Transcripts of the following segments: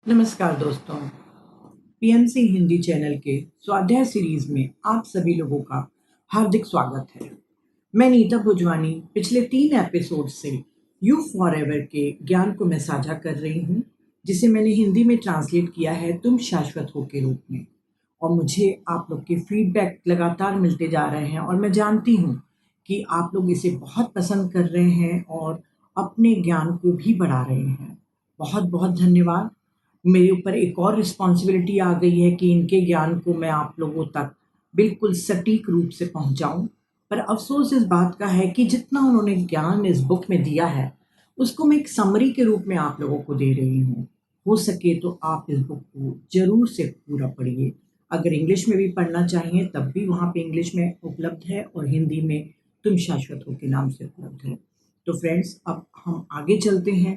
नमस्कार दोस्तों। PMC Hindi channel के स्वाध्याय सीरीज में आप सभी लोगों का हार्दिक स्वागत है। मैं नीता भुजवानी पिछले 3 एपिसोड से यू फॉर एवर के ज्ञान को मैं साझा कर रही हूँ, जिसे मैंने हिंदी में ट्रांसलेट किया है तुम शाश्वत हो के रूप में। और मुझे आप लोग के फीडबैक लगातार मिलते जा रहे हैं और मैं जानती हूँ कि आप लोग इसे बहुत पसंद कर रहे हैं और अपने ज्ञान को भी बढ़ा रहे हैं। बहुत बहुत धन्यवाद। मेरे ऊपर एक और रिस्पॉन्सिबिलिटी आ गई है कि इनके ज्ञान को मैं आप लोगों तक बिल्कुल सटीक रूप से पहुंचाऊं। पर अफसोस इस बात का है कि जितना उन्होंने ज्ञान इस बुक में दिया है उसको मैं एक समरी के रूप में आप लोगों को दे रही हूँ। हो सके तो आप इस बुक को जरूर से पूरा पढ़िए। अगर इंग्लिश में भी पढ़ना चाहिए तब भी वहाँ पे इंग्लिश में उपलब्ध है और हिंदी में तुम शाश्वत हो के नाम से उपलब्ध है। तो फ्रेंड्स, अब हम आगे चलते हैं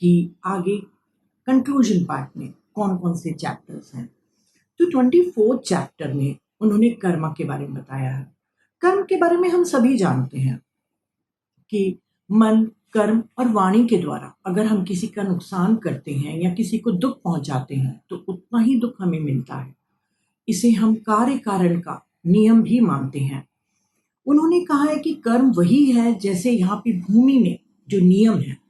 कि आगे कंक्लूजन पार्ट में कौन कौन से चैप्टर्स हैं। तो 24 चैप्टर में उन्होंने कर्म के बारे में बताया है। कर्म के बारे में हम सभी जानते हैं कि मन, कर्म और वाणी के द्वारा अगर हम किसी का नुकसान करते हैं या किसी को दुख पहुंचाते हैं तो उतना ही दुख हमें मिलता है। इसे हम कार्य कारण का नियम भी मानते हैं। उन्होंने कहा है कि कर्म वही है जैसे यहाँ पे भूमि में जो नियम है।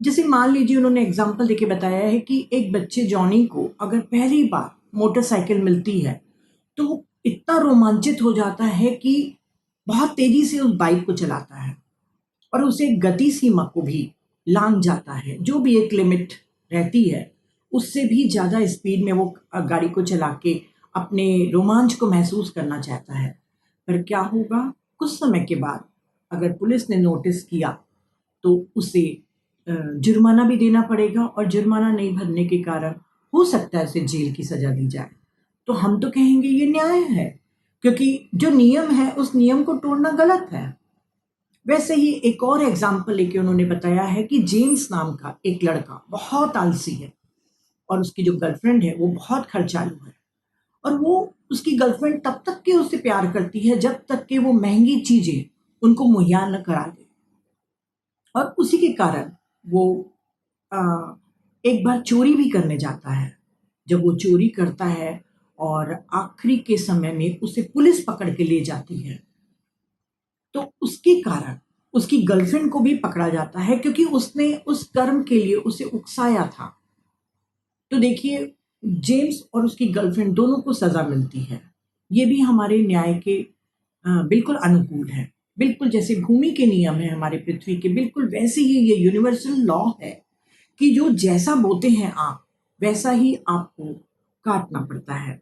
जैसे मान लीजिए उन्होंने एग्जाम्पल देके बताया है कि एक बच्चे जॉनी को अगर पहली बार मोटरसाइकिल मिलती है तो वो इतना रोमांचित हो जाता है कि बहुत तेजी से उस बाइक को चलाता है और उसे गति सीमा को भी लांघ जाता है। जो भी एक लिमिट रहती है उससे भी ज़्यादा स्पीड में वो गाड़ी को चला के अपने रोमांच को महसूस करना चाहता है। पर क्या होगा, कुछ समय के बाद अगर पुलिस ने नोटिस किया तो उसे जुर्माना भी देना पड़ेगा और जुर्माना नहीं भरने के कारण हो सकता है उसे जेल की सजा दी जाए। तो हम तो कहेंगे ये न्याय है, क्योंकि जो नियम है उस नियम को तोड़ना गलत है। वैसे ही एक और एग्जाम्पल लेके उन्होंने बताया है कि जेम्स नाम का एक लड़का बहुत आलसी है और उसकी जो गर्लफ्रेंड है वो बहुत खर्चालू है और वो उसकी गर्लफ्रेंड तब तक के उससे प्यार करती है जब तक कि वो महंगी चीजें उनको मुहैया न करा दे। और उसी के कारण वो अ, एक बार चोरी भी करने जाता है। जब वो चोरी करता है और आखिरी के समय में उसे पुलिस पकड़ के ले जाती है तो उसके कारण उसकी गर्लफ्रेंड को भी पकड़ा जाता है, क्योंकि उसने उस कर्म के लिए उसे उकसाया था। तो देखिए, जेम्स और उसकी गर्लफ्रेंड दोनों को सजा मिलती है। ये भी हमारे न्याय के बिल्कुल अनुकूल है। बिल्कुल जैसे भूमि के नियम है हमारे पृथ्वी के, बिल्कुल वैसे ही ये यूनिवर्सल लॉ है कि जो जैसा बोते हैं आप वैसा ही आपको काटना पड़ता है।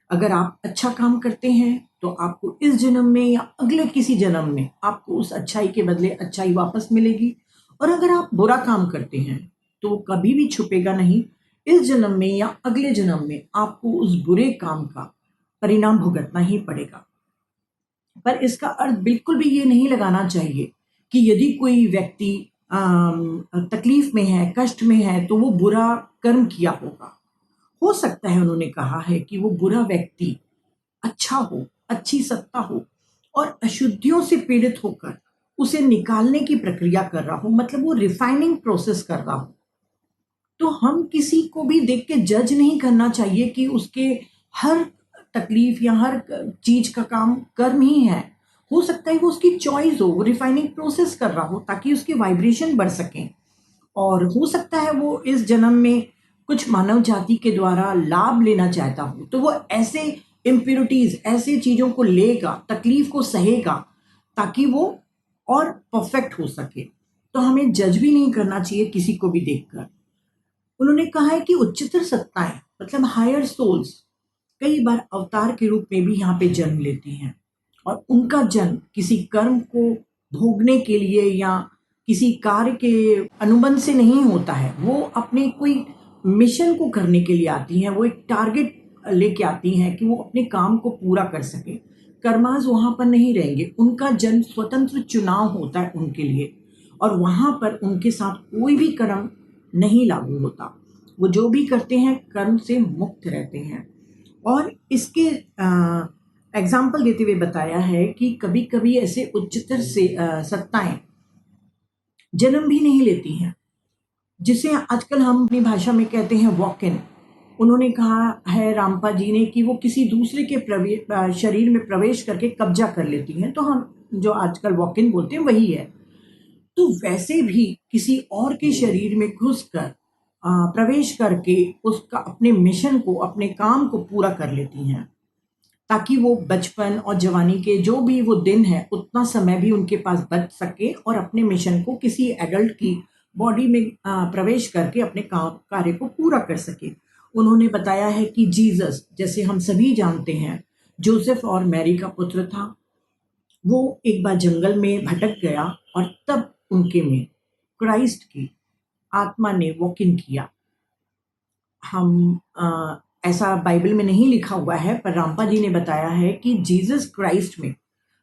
अगर आप अच्छा काम करते हैं तो आपको इस जन्म में या अगले किसी जन्म में आपको उस अच्छाई के बदले अच्छाई वापस मिलेगी। और अगर आप बुरा काम करते हैं तो वो कभी भी छुपेगा नहीं। इस जन्म में या अगले जन्म में आपको उस बुरे काम का परिणाम भुगतना ही पड़ेगा। पर इसका अर्थ बिल्कुल भी ये नहीं लगाना चाहिए कि यदि कोई व्यक्ति तकलीफ में है, कष्ट में है, तो वो बुरा कर्म किया होगा। हो सकता है उन्होंने कहा है कि वो बुरा व्यक्ति अच्छा हो, अच्छी सत्ता हो और अशुद्धियों से पीड़ित होकर उसे निकालने की प्रक्रिया कर रहा हो, मतलब वो रिफाइनिंग प्रोसेस कर रहा हो। तो हम किसी को भी देख के जज नहीं करना चाहिए कि उसके हर तकलीफ या हर चीज का काम कर्म ही है। हो सकता है वो उसकी चॉइस हो, वो रिफाइनिंग प्रोसेस कर रहा हो ताकि उसके वाइब्रेशन बढ़ सकें। और हो सकता है वो इस जन्म में कुछ मानव जाति के द्वारा लाभ लेना चाहता हो, तो वो ऐसे इम्प्योरिटीज, ऐसे चीजों को लेगा, तकलीफ को सहेगा ताकि वो और परफेक्ट हो सके। तो हमें जज भी नहीं करना चाहिए किसी को भी देखकर। उन्होंने कहा है कि उच्चतर सत्ताएं, मतलब हायर सोल्स, कई बार अवतार के रूप में भी यहाँ पे जन्म लेती हैं और उनका जन्म किसी कर्म को भोगने के लिए या किसी कार्य के अनुबंध से नहीं होता है। वो अपने कोई मिशन को करने के लिए आती हैं, वो एक टारगेट लेके आती हैं कि वो अपने काम को पूरा कर सके। कर्माज वहां पर नहीं रहेंगे, उनका जन्म स्वतंत्र चुनाव होता है उनके लिए और वहां पर उनके साथ कोई भी कर्म नहीं लागू होता। वो जो भी करते हैं कर्म से मुक्त रहते हैं। और इसके एग्जाम्पल देते हुए बताया है कि कभी कभी ऐसे उच्चतर से सत्ताएं जन्म भी नहीं लेती हैं। जिसे आजकल हम अपनी भाषा में कहते हैं वॉक इन। उन्होंने कहा है रामपा जी ने कि वो किसी दूसरे के शरीर में प्रवेश करके कब्जा कर लेती हैं, तो हम जो आजकल वॉक इन बोलते हैं वही है। तो वैसे भी किसी और के शरीर में घुसकर प्रवेश करके उसका अपने मिशन को, अपने काम को पूरा कर लेती हैं, ताकि वो बचपन और जवानी के जो भी वो दिन है उतना समय भी उनके पास बच सके और अपने मिशन को किसी एडल्ट की बॉडी में प्रवेश करके अपने काम कार्य को पूरा कर सके। उन्होंने बताया है कि जीसस, जैसे हम सभी जानते हैं, जोसेफ और मैरी का पुत्र था। वो एक बार जंगल में भटक गया और तब उनके में क्राइस्ट की आत्मा ने वॉक इन किया। हम ऐसा बाइबल में नहीं लिखा हुआ है, पर रामपा जी ने बताया है कि जीसस क्राइस्ट में,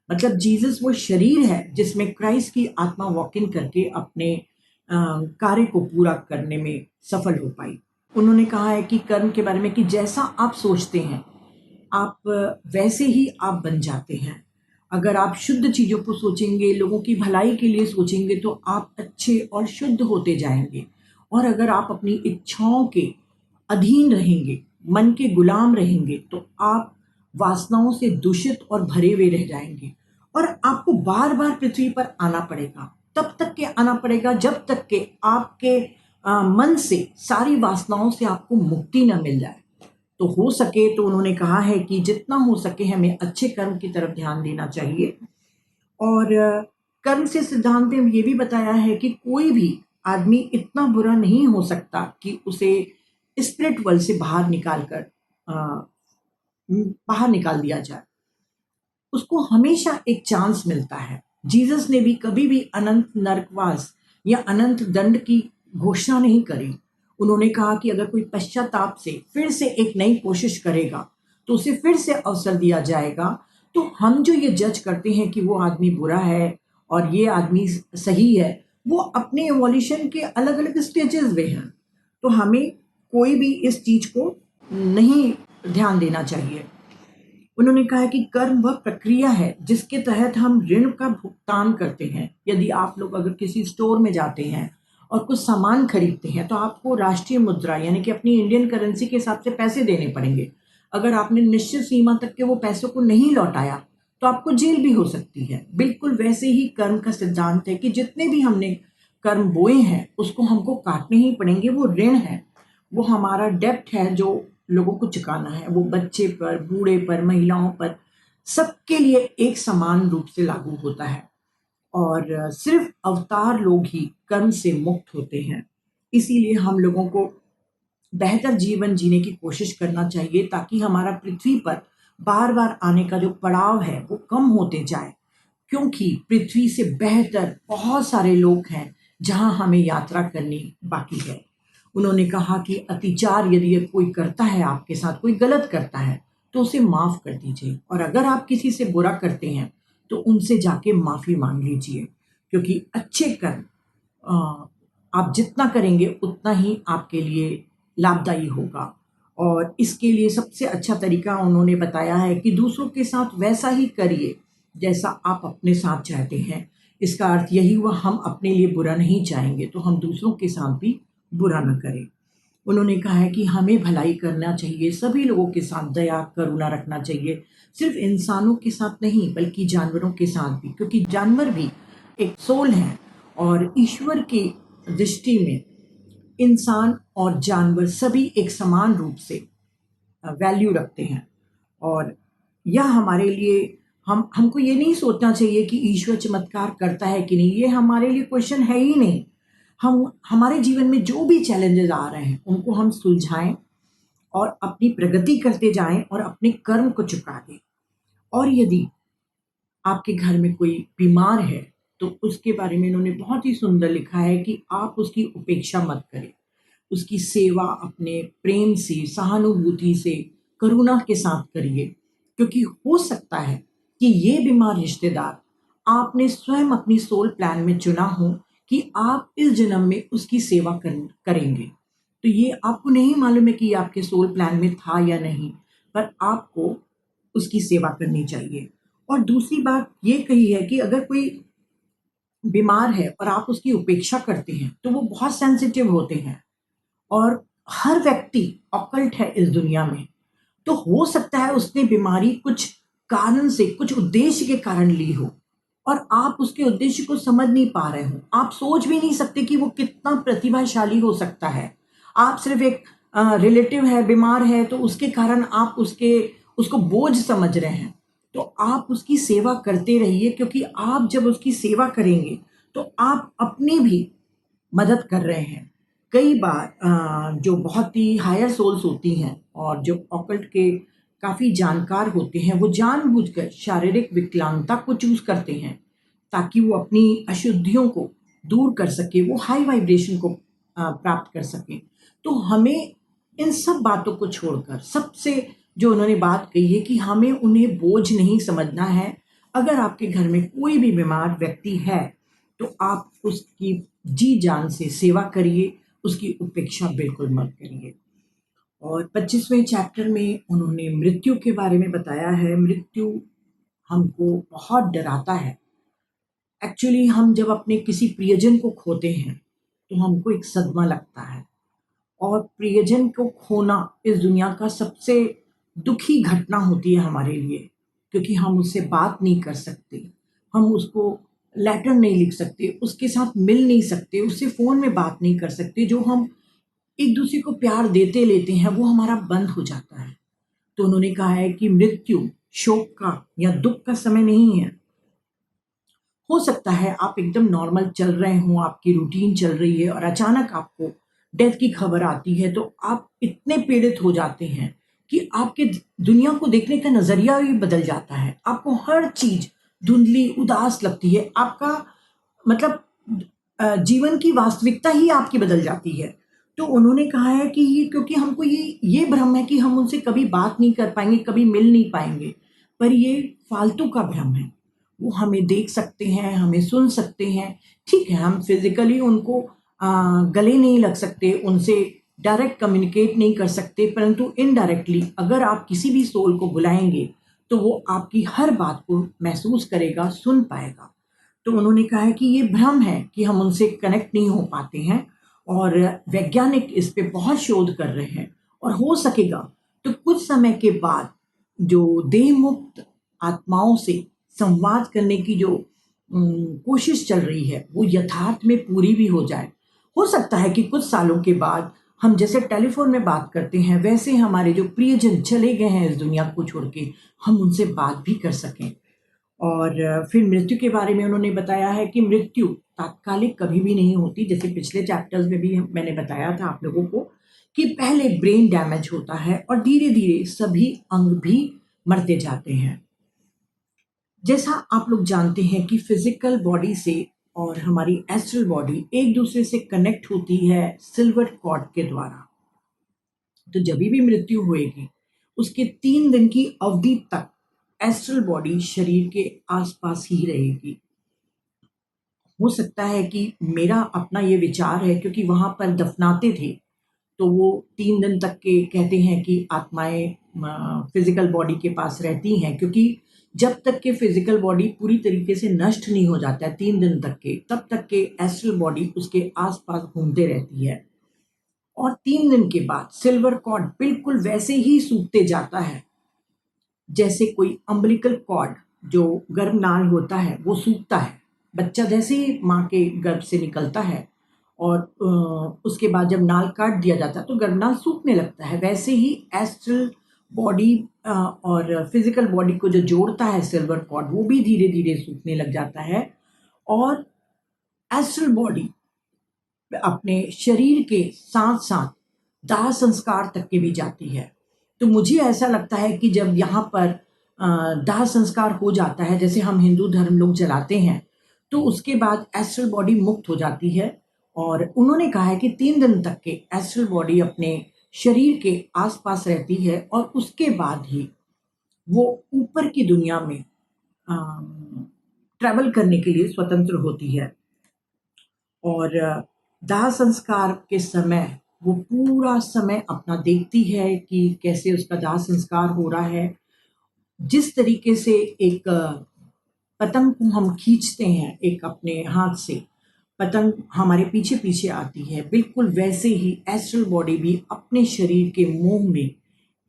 मतलब जीसस वो शरीर है जिसमें क्राइस्ट की आत्मा वॉक इन करके अपने कार्य को पूरा करने में सफल हो पाई। उन्होंने कहा है कि कर्म के बारे में कि जैसा आप सोचते हैं आप वैसे ही आप बन जाते हैं। अगर आप शुद्ध चीज़ों को सोचेंगे, लोगों की भलाई के लिए सोचेंगे, तो आप अच्छे और शुद्ध होते जाएंगे। और अगर आप अपनी इच्छाओं के अधीन रहेंगे, मन के गुलाम रहेंगे, तो आप वासनाओं से दूषित और भरे हुए रह जाएंगे। और आपको बार बार पृथ्वी पर आना पड़ेगा, तब तक के आना पड़ेगा जब तक के आपके मन से सारी वासनाओं से आपको मुक्ति न मिल जाए। तो हो सके तो उन्होंने कहा है कि जितना हो सके हमें अच्छे कर्म की तरफ ध्यान देना चाहिए। और कर्म से सिद्धांत में ये भी बताया है कि कोई भी आदमी इतना बुरा नहीं हो सकता कि उसे स्पिरिट वर्ल्ड से बाहर निकाल दिया जाए। उसको हमेशा एक चांस मिलता है। जीसस ने भी कभी भी अनंत नरकवास या अनंत दंड की घोषणा नहीं करी। उन्होंने कहा कि अगर कोई पश्चाताप से फिर से एक नई कोशिश करेगा तो उसे फिर से अवसर दिया जाएगा। तो हम जो ये जज करते हैं कि वो आदमी बुरा है और ये आदमी सही है, वो अपने एवोल्यूशन के अलग अलग स्टेजेस में हैं। तो हमें कोई भी इस चीज को नहीं ध्यान देना चाहिए। उन्होंने कहा कि कर्म वह प्रक्रिया है जिसके तहत हम ऋण का भुगतान करते हैं। यदि आप लोग अगर किसी स्टोर में जाते हैं और कुछ सामान खरीदते हैं तो आपको राष्ट्रीय मुद्रा यानी कि अपनी इंडियन करेंसी के हिसाब से पैसे देने पड़ेंगे। अगर आपने निश्चित सीमा तक के वो पैसों को नहीं लौटाया तो आपको जेल भी हो सकती है। बिल्कुल वैसे ही कर्म का सिद्धांत है कि जितने भी हमने कर्म बोए हैं उसको हमको काटने ही पड़ेंगे। वो ऋण है, वो हमारा डेप्ट है जो लोगों को चुकाना है। वो बच्चे पर, बूढ़े पर, महिलाओं पर, सबके लिए एक समान रूप से लागू होता है। और सिर्फ अवतार लोग ही कर्म से मुक्त होते हैं। इसीलिए हम लोगों को बेहतर जीवन जीने की कोशिश करना चाहिए ताकि हमारा पृथ्वी पर बार बार आने का जो पड़ाव है वो कम होते जाए। क्योंकि पृथ्वी से बेहतर बहुत सारे लोग हैं जहां हमें यात्रा करनी बाकी है। उन्होंने कहा कि अतिचार यदि कोई करता है, आपके साथ कोई गलत करता है, तो उसे माफ कर दीजिए। और अगर आप किसी से बुरा करते हैं तो उनसे जाके माफी मांग लीजिए। क्योंकि अच्छे कर्म आप जितना करेंगे उतना ही आपके लिए लाभदायी होगा। और इसके लिए सबसे अच्छा तरीका उन्होंने बताया है कि दूसरों के साथ वैसा ही करिए जैसा आप अपने साथ चाहते हैं। इसका अर्थ यही हुआ, हम अपने लिए बुरा नहीं चाहेंगे तो हम दूसरों के साथ भी बुरा न करें। उन्होंने कहा है कि हमें भलाई करना चाहिए, सभी लोगों के साथ दया करुणा रखना चाहिए, सिर्फ इंसानों के साथ नहीं बल्कि जानवरों के साथ भी, क्योंकि जानवर भी एक सोल है। और ईश्वर की दृष्टि में इंसान और जानवर सभी एक समान रूप से वैल्यू रखते हैं। और यह हमारे लिए, हम हमको ये नहीं सोचना चाहिए कि ईश्वर चमत्कार करता है कि नहीं, ये हमारे लिए क्वेश्चन है ही नहीं। हम हमारे जीवन में जो भी चैलेंजेस आ रहे हैं उनको हम सुलझाएं और अपनी प्रगति करते जाएं और अपने कर्म को चुका दें। और यदि आपके घर में कोई बीमार है तो उसके बारे में इन्होंने बहुत ही सुंदर लिखा है कि आप उसकी उपेक्षा मत करें। उसकी सेवा अपने प्रेम से, सहानुभूति से, करुणा के साथ करिए। क्योंकि हो सकता है कि ये बीमार रिश्तेदार आपने स्वयं अपनी सोल प्लान में चुना हो कि आप इस जन्म में उसकी सेवा करेंगे। तो ये आपको नहीं मालूम है कि ये आपके सोल प्लान में था या नहीं, पर आपको उसकी सेवा करनी चाहिए। और दूसरी बात ये कही है कि अगर कोई बीमार है और आप उसकी उपेक्षा करते हैं तो वो बहुत सेंसिटिव होते हैं। और हर व्यक्ति ऑकल्ट है इस दुनिया में। तो हो सकता है उसने बीमारी कुछ कारण से, कुछ उद्देश्य के कारण ली हो और आप उसके उद्देश्य को समझ नहीं पा रहे हो। आप सोच भी नहीं सकते कि वो कितना प्रतिभाशाली हो सकता है। आप सिर्फ एक रिलेटिव है, बीमार है, तो उसके कारण आप उसको बोझ समझ रहे हैं। तो आप उसकी सेवा करते रहिए, क्योंकि आप जब उसकी सेवा करेंगे तो आप अपनी भी मदद कर रहे हैं। कई बार जो बहुत ही हायर सोल्स होती हैं और जो ऑकल्ट के काफ़ी जानकार होते हैं, वो जानबूझकर शारीरिक विकलांगता को चूज़ करते हैं ताकि वो अपनी अशुद्धियों को दूर कर सके, वो हाई वाइब्रेशन को प्राप्त कर सकें। तो हमें इन सब बातों को छोड़कर सबसे जो उन्होंने बात कही है कि हमें उन्हें बोझ नहीं समझना है। अगर आपके घर में कोई भी बीमार व्यक्ति है तो आप उसकी जी जान से सेवा करिए, उसकी उपेक्षा बिल्कुल मत करिए। और 25वें चैप्टर में उन्होंने मृत्यु के बारे में बताया है। मृत्यु हमको बहुत डराता है। एक्चुअली हम जब अपने किसी प्रियजन को खोते हैं, तो हमको एक सदमा लगता है। और प्रियजन को खोना इस दुनिया का सबसे दुखी घटना होती है हमारे लिए, क्योंकि हम उससे बात नहीं कर सकते, हम उसको लेटर नहीं लिख सकते, उसके साथ मिल नहीं सकते, उससे फ़ोन में बात नहीं कर सकते। जो हम एक दूसरे को प्यार देते लेते हैं वो हमारा बंद हो जाता है। तो उन्होंने कहा है कि मृत्यु शोक का या दुख का समय नहीं है। हो सकता है आप एकदम नॉर्मल चल रहे हों, आपकी रूटीन चल रही है और अचानक आपको डेथ की खबर आती है, तो आप इतने पीड़ित हो जाते हैं कि आपके दुनिया को देखने का नज़रिया भी बदल जाता है। आपको हर चीज़ धुंधली, उदास लगती है। आपका मतलब जीवन की वास्तविकता ही आपकी बदल जाती है। तो उन्होंने कहा है कि ये, क्योंकि हमको ये भ्रम है कि हम उनसे कभी बात नहीं कर पाएँगे, कभी मिल नहीं पाएँगे, पर ये फालतू का भ्रम है। वो हमें देख सकते हैं, हमें सुन सकते हैं। ठीक है, हम फिज़िकली उनको गले नहीं लग सकते, उनसे डायरेक्ट कम्युनिकेट नहीं कर सकते, परंतु इनडायरेक्टली अगर आप किसी भी सोल को बुलाएँगे, तो वो आपकी हर बात को महसूस करेगा, सुन पाएगा। तो उन्होंने कहा है कि ये भ्रम है कि हम उनसे कनेक्ट नहीं हो पाते हैं, और वैज्ञानिक इस पे बहुत शोध कर रहे हैं। और हो सकेगा तो कुछ समय के बाद जो देह मुक्त आत्माओं से संवाद करने की जो कोशिश चल रही है वो यथार्थ में पूरी भी हो जाए। हो सकता है कि कुछ सालों के बाद हम जैसे टेलीफोन में बात करते हैं, वैसे हमारे जो प्रियजन चले गए हैं इस दुनिया को छोड़ के, हम उनसे बात भी कर सकें। और फिर मृत्यु के बारे में उन्होंने बताया है कि मृत्यु तात्कालिक कभी भी नहीं होती। जैसे पिछले चैप्टर्स में भी मैंने बताया था आप लोगों को कि पहले ब्रेन डैमेज होता है और धीरे धीरे सभी अंग भी मरते जाते हैं। जैसा आप लोग जानते हैं कि फिजिकल बॉडी से और हमारी एस्ट्रल बॉडी एक दूसरे से कनेक्ट होती है सिल्वर कॉर्ड के द्वारा। तो जब भी मृत्यु होएगी, उसके 3 दिन की अवधि तक एस्ट्रल बॉडी शरीर के आसपास ही रहेगी। हो सकता है कि मेरा अपना ये विचार है, क्योंकि वहाँ पर दफनाते थे, तो वो 3 दिन तक के कहते हैं कि आत्माएं फिजिकल बॉडी के पास रहती हैं, क्योंकि जब तक के फिजिकल बॉडी पूरी तरीके से नष्ट नहीं हो जाता है 3 दिन तक के, तब तक के एस्ट्रल बॉडी उसके आसपास घूमते रहती है। और 3 दिन के बाद सिल्वर कॉर्ड बिल्कुल वैसे ही सूखते जाता है जैसे कोई अम्बिलिकल कॉर्ड जो गर्भनाल होता है वो सूखता है। बच्चा जैसे ही माँ के गर्भ से निकलता है और उसके बाद जब नाल काट दिया जाता है तो गर्भनाल सूखने लगता है, वैसे ही एस्ट्रल बॉडी और फिजिकल बॉडी को जो जोड़ता है सिल्वर कॉर्ड, वो भी धीरे धीरे सूखने लग जाता है। और एस्ट्रल बॉडी अपने शरीर के साथ साथ दाह संस्कार तक के भी जाती है। तो मुझे ऐसा लगता है कि जब यहाँ पर दाह संस्कार हो जाता है, जैसे हम हिंदू धर्म लोग जलाते हैं, तो उसके बाद एस्ट्रल बॉडी मुक्त हो जाती है। और उन्होंने कहा है कि 3 दिन तक के एस्ट्रल बॉडी अपने शरीर के आसपास रहती है और उसके बाद ही वो ऊपर की दुनिया में ट्रैवल करने के लिए स्वतंत्र होती है। और दाह संस्कार के समय वो पूरा समय अपना देखती है कि कैसे उसका दाह संस्कार हो रहा है। जिस तरीके से एक पतंग को हम खींचते हैं एक अपने हाथ से, पतंग हमारे पीछे पीछे आती है, बिल्कुल वैसे ही एस्ट्रल बॉडी भी अपने शरीर के मोह में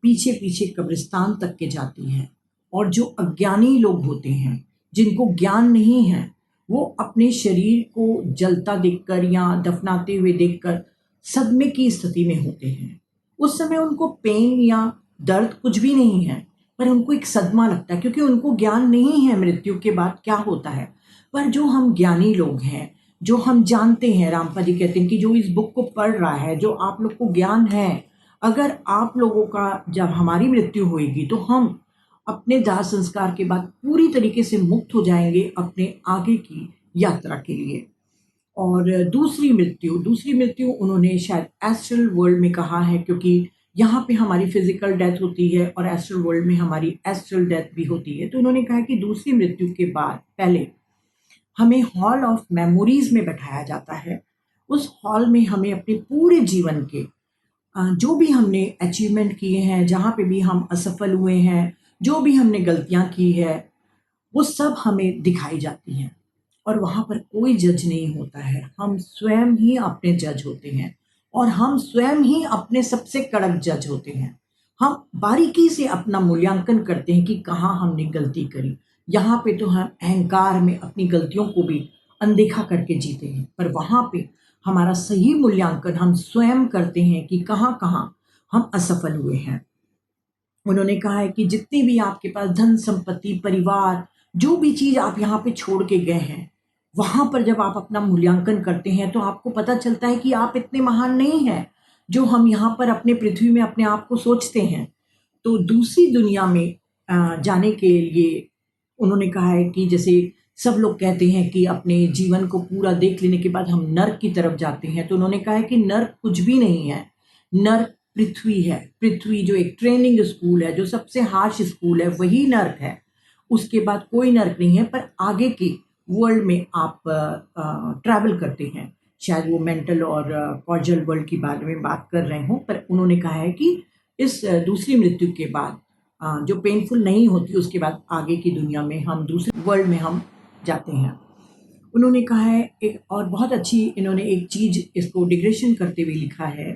पीछे पीछे कब्रिस्तान तक के जाती है। और जो अज्ञानी लोग होते हैं, जिनको ज्ञान नहीं है, वो अपने शरीर को जलता देखकर या दफनाते हुए देखकर सदमे की स्थिति में होते हैं। उस समय उनको पेन या दर्द कुछ भी नहीं है, पर उनको एक सदमा लगता है, क्योंकि उनको ज्ञान नहीं है मृत्यु के बाद क्या होता है। पर जो हम ज्ञानी लोग हैं, जो हम जानते हैं, रामपा जी कहते हैं कि जो इस बुक को पढ़ रहा है, जो आप लोग को ज्ञान है, अगर आप लोगों का जब हमारी मृत्यु होएगी तो हम अपने दाह संस्कार के बाद पूरी तरीके से मुक्त हो जाएंगे अपने आगे की यात्रा के लिए। और दूसरी मृत्यु उन्होंने शायद एस्ट्रल वर्ल्ड में कहा है, क्योंकि यहाँ पे हमारी फिजिकल डेथ होती है और एस्ट्रल वर्ल्ड में हमारी एस्ट्रल डेथ भी होती है। तो उन्होंने कहा कि दूसरी मृत्यु के बाद पहले हमें हॉल ऑफ मेमोरीज में बैठाया जाता है। उस हॉल में हमें अपने पूरे जीवन के जो भी हमने अचीवमेंट किए हैं, जहाँ पे भी हम असफल हुए हैं, जो भी हमने गलतियाँ की है, वो सब हमें दिखाई जाती हैं। और वहाँ पर कोई जज नहीं होता है, हम स्वयं ही अपने जज होते हैं और हम स्वयं ही अपने सबसे कड़क जज होते हैं। हम बारीकी से अपना मूल्यांकन करते हैं कि कहाँ हमने गलती करी। यहाँ पे तो हम अहंकार में अपनी गलतियों को भी अनदेखा करके जीते हैं, पर वहाँ पे हमारा सही मूल्यांकन हम स्वयं करते हैं कि कहाँ कहाँ हम असफल हुए हैं। उन्होंने कहा है कि जितनी भी आपके पास धन संपत्ति परिवार, जो भी चीज आप यहाँ पे छोड़ के गए हैं, वहां पर जब आप अपना मूल्यांकन करते हैं तो आपको पता चलता है कि आप इतने महान नहीं हैं जो हम यहाँ पर अपने पृथ्वी में अपने आप को सोचते हैं। तो दूसरी दुनिया में जाने के लिए उन्होंने कहा है कि जैसे सब लोग कहते हैं कि अपने जीवन को पूरा देख लेने के बाद हम नर्क की तरफ जाते हैं, तो उन्होंने कहा है कि नर्क कुछ भी नहीं है। नर्क पृथ्वी है। पृथ्वी जो एक ट्रेनिंग स्कूल है, जो सबसे हार्श स्कूल है, वही नर्क है। उसके बाद कोई नर्क नहीं है, पर आगे के वर्ल्ड में आप ट्रैवल करते हैं। शायद वो मेंटल और कॉर्जल वर्ल्ड के बारे में बात कर रहे हों, पर उन्होंने कहा है कि इस दूसरी मृत्यु के बाद जो पेनफुल नहीं होती, उसके बाद आगे की दुनिया में हम दूसरे वर्ल्ड में हम जाते हैं। उन्होंने कहा है एक और बहुत अच्छी, इन्होंने एक चीज इसको डिग्रेशन करते हुए लिखा है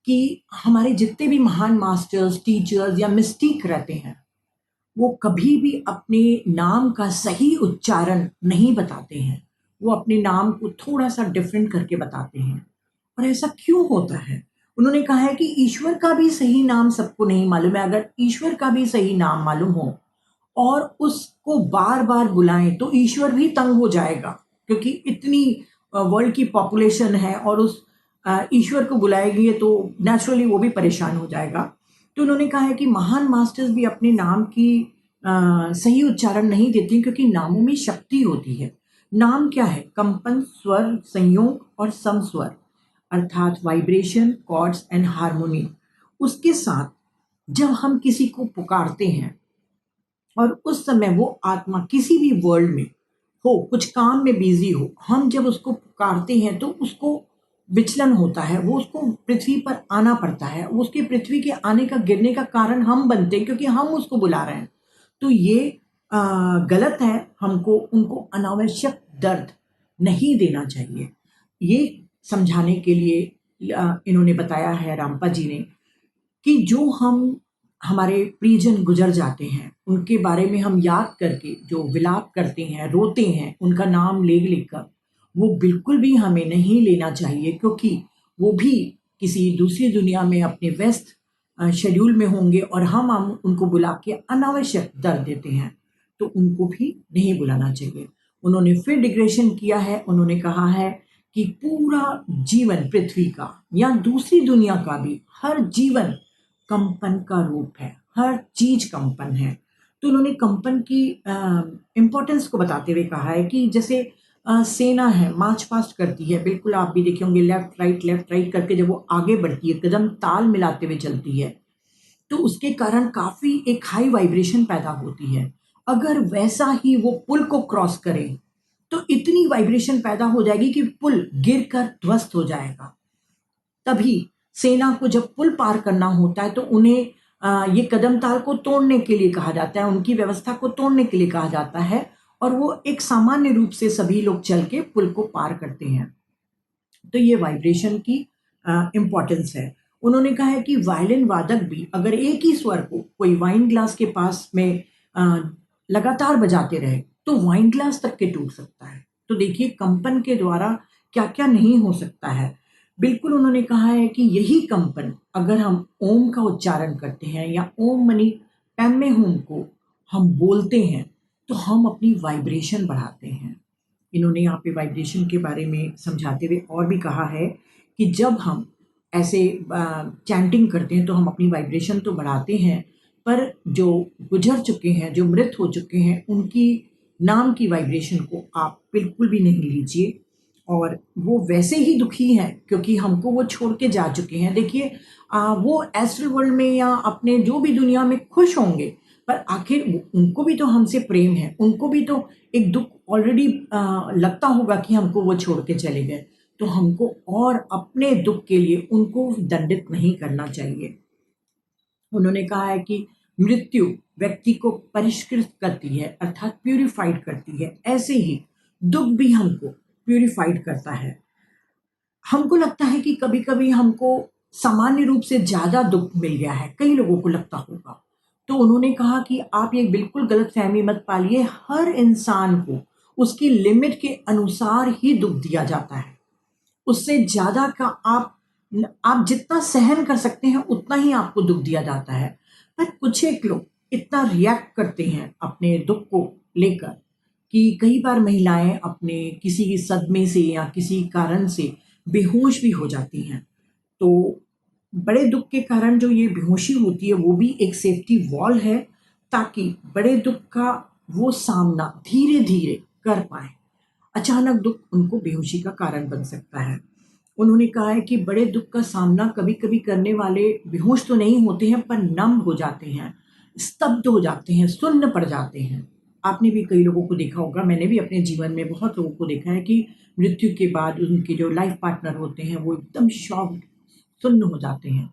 कि हमारे जितने भी महान मास्टर्स टीचर्स या मिस्टिक रहते हैं, वो कभी भी अपने नाम का सही उच्चारण नहीं बताते हैं। वो अपने नाम को थोड़ा सा डिफरेंट करके बताते हैं। और ऐसा क्यों होता है? उन्होंने कहा है कि ईश्वर का भी सही नाम सबको नहीं मालूम है। अगर ईश्वर का भी सही नाम मालूम हो और उसको बार बार बुलाएं तो ईश्वर भी तंग हो जाएगा, क्योंकि इतनी वर्ल्ड की पॉपुलेशन है और उस ईश्वर को बुलाएंगे तो नेचुरली वो भी परेशान हो जाएगा। तो उन्होंने कहा है कि महान मास्टर्स भी अपने नाम की सही उच्चारण नहीं देते हैं, क्योंकि नामों में शक्ति होती है। नाम क्या है? कंपन, स्वर, संयोग और समस्वर, अर्थात वाइब्रेशन, कॉर्ड्स एंड हार्मोनी। उसके साथ जब हम किसी को पुकारते हैं और उस समय वो आत्मा किसी भी वर्ल्ड में हो, कुछ काम में बिजी हो, हम जब उसको पुकारते हैं तो उसको विचलन होता है, वो उसको पृथ्वी पर आना पड़ता है। उसके पृथ्वी के आने का गिरने का कारण हम बनते हैं, क्योंकि हम उसको बुला रहे हैं। तो ये गलत है। हमको उनको अनावश्यक दर्द नहीं देना चाहिए। ये समझाने के लिए इन्होंने बताया है, रामपा जी ने, कि जो हम हमारे प्रियजन गुजर जाते हैं, उनके बारे में हम याद करके जो विलाप करते हैं, रोते हैं, उनका नाम ले लेकर, वो बिल्कुल भी हमें नहीं लेना चाहिए, क्योंकि वो भी किसी दूसरी दुनिया में अपने व्यस्त शेड्यूल में होंगे और हम उनको बुला के अनावश्यक दर्द देते हैं, तो उनको भी नहीं बुलाना चाहिए। उन्होंने फिर डिग्रेशन किया है। उन्होंने कहा है कि पूरा जीवन पृथ्वी का या दूसरी दुनिया का भी हर जीवन कंपन का रूप है, हर चीज कंपन है। तो उन्होंने कंपन की इम्पोर्टेंस को बताते हुए कहा है कि जैसे सेना है, मार्च पास्ट करती है, बिल्कुल आप भी देखे होंगे, लेफ्ट राइट करके जब वो आगे बढ़ती है, कदम ताल मिलाते हुए चलती है, तो उसके कारण काफी एक हाई वाइब्रेशन पैदा होती है। अगर वैसा ही वो पुल को क्रॉस करे तो इतनी वाइब्रेशन पैदा हो जाएगी कि पुल गिरकर ध्वस्त हो जाएगा। तभी सेना को जब पुल पार करना होता है तो उन्हें ये कदम ताल को तोड़ने के लिए कहा जाता है, उनकी व्यवस्था को तोड़ने के लिए कहा जाता है और वो एक सामान्य रूप से सभी लोग चल के पुल को पार करते हैं। तो ये वाइब्रेशन की इम्पोर्टेंस है। उन्होंने कहा है कि वायलिन वादक भी अगर एक ही स्वर को कोई वाइन ग्लास के पास में अ, लगातार बजाते रहे तो वाइन ग्लास तक के टूट सकता है। तो देखिए कंपन के द्वारा क्या-क्या नहीं हो सकता है। बिल्कुल उन्होंने कहा है कि यही कंपन अगर हम ओम का उच्चारण करते हैं या ओम मनी पैम्मे हूम को हम बोलते हैं, तो हम अपनी वाइब्रेशन बढ़ाते हैं। इन्होंने यहाँ पे वाइब्रेशन के बारे में समझाते हुए और भी कहा है कि जब हम ऐसे चैंटिंग करते हैं तो हम अपनी वाइब्रेशन तो बढ़ाते हैं, पर जो गुजर चुके हैं, जो मृत हो चुके हैं, उनकी नाम की वाइब्रेशन को आप बिल्कुल भी नहीं लीजिए। और वो वैसे ही दुखी हैं क्योंकि हमको वो छोड़ के जा चुके हैं। देखिए वो एस्ट्रल वर्ल्ड में या अपने जो भी दुनिया में खुश होंगे, पर आखिर उनको भी तो हमसे प्रेम है, उनको भी तो एक दुख ऑलरेडी लगता होगा कि हमको वो छोड़ के चले गए। तो हमको और अपने दुख के लिए उनको दंडित नहीं करना चाहिए। उन्होंने कहा है कि मृत्यु व्यक्ति को परिष्कृत करती है अर्थात प्यूरिफाइड करती है, ऐसे ही दुख भी हमको प्यूरिफाइड करता है। हमको लगता है कि कभी-कभी हमको सामान्य रूप से ज़्यादा दुःख मिल गया है, कई लोगों को लगता होगा। तो उन्होंने कहा कि आप ये बिल्कुल गलतफ़हमी मत पालिए, हर इंसान को उसकी लिमिट के अनुसार ही दुःख दिया जाता है। उससे ज़्यादा का आप जितना सहन कर सकते हैं, उतना ही आपको दुःख दिया जाता है। पर कुछ एक लोग इतना रिएक्ट करते हैं अपने दुःख को लेकर कि कई बार महिलाएँ अपने किसी सदमे से या किसी कारण से बेहोश भी हो जाती हैं। तो बड़े दुःख के कारण जो ये बेहोशी होती है वो भी एक सेफ्टी वॉल है ताकि बड़े दुःख का वो सामना धीरे-धीरे कर पाएँ। अचानक दुःख उनको बेहोशी का कारण बन सकता है। उन्होंने कहा है कि बड़े दुःख का सामना कभी-कभी करने वाले बेहोश तो नहीं होते हैं पर नम हो जाते हैं, स्तब्ध हो जाते हैं, सुन्न पड़ जाते हैं। आपने भी कई लोगों को देखा होगा, मैंने भी अपने जीवन में बहुत लोगों को देखा है कि मृत्यु के बाद उनके जो लाइफ पार्टनर होते हैं वो एकदम शॉक्ड, सुन्न हो जाते हैं।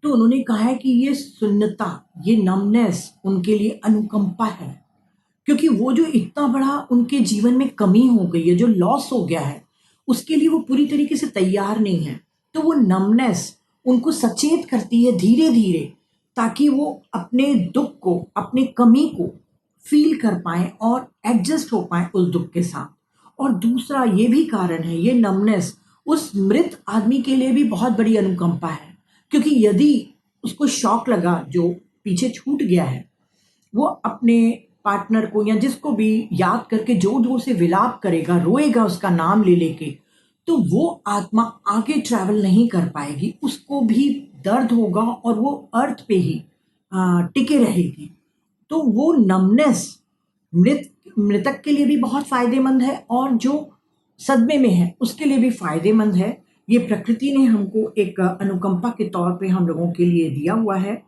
तो उन्होंने कहा है कि ये सुन्नता, ये नमनेस उनके लिए अनुकंपा है। क्योंकि वो जो इतना बड़ा उनके जीवन में कमी हो गई है, जो लॉस हो गया है, उसके लिए वो पूरी तरीके से तैयार नहीं है। तो वो नमनेस उनको सचेत करती है धीरे-धीरे ताकि वो अपने दुःख को, अपनी कमी को फ़ील कर पाएँ और एडजस्ट हो पाएँ उस दुःख के साथ। और दूसरा ये भी कारण है, ये नमनेस उस मृत आदमी के लिए भी बहुत बड़ी अनुकंपा है। क्योंकि यदि उसको शॉक लगा जो पीछे छूट गया है, वो अपने पार्टनर को या जिसको भी याद करके जोर-जोर से विलाप करेगा, रोएगा उसका नाम ले लेके, तो वो आत्मा आगे ट्रैवल नहीं कर पाएगी, उसको भी दर्द होगा और वो अर्थ पे ही टिके रहेगी। तो वो नमनेस मृतक के लिए भी बहुत फ़ायदेमंद है और जो सदमे में है, उसके लिए भी फ़ायदेमंद है। ये प्रकृति ने हमको एक अनुकंपा के तौर पे हम लोगों के लिए दिया हुआ है।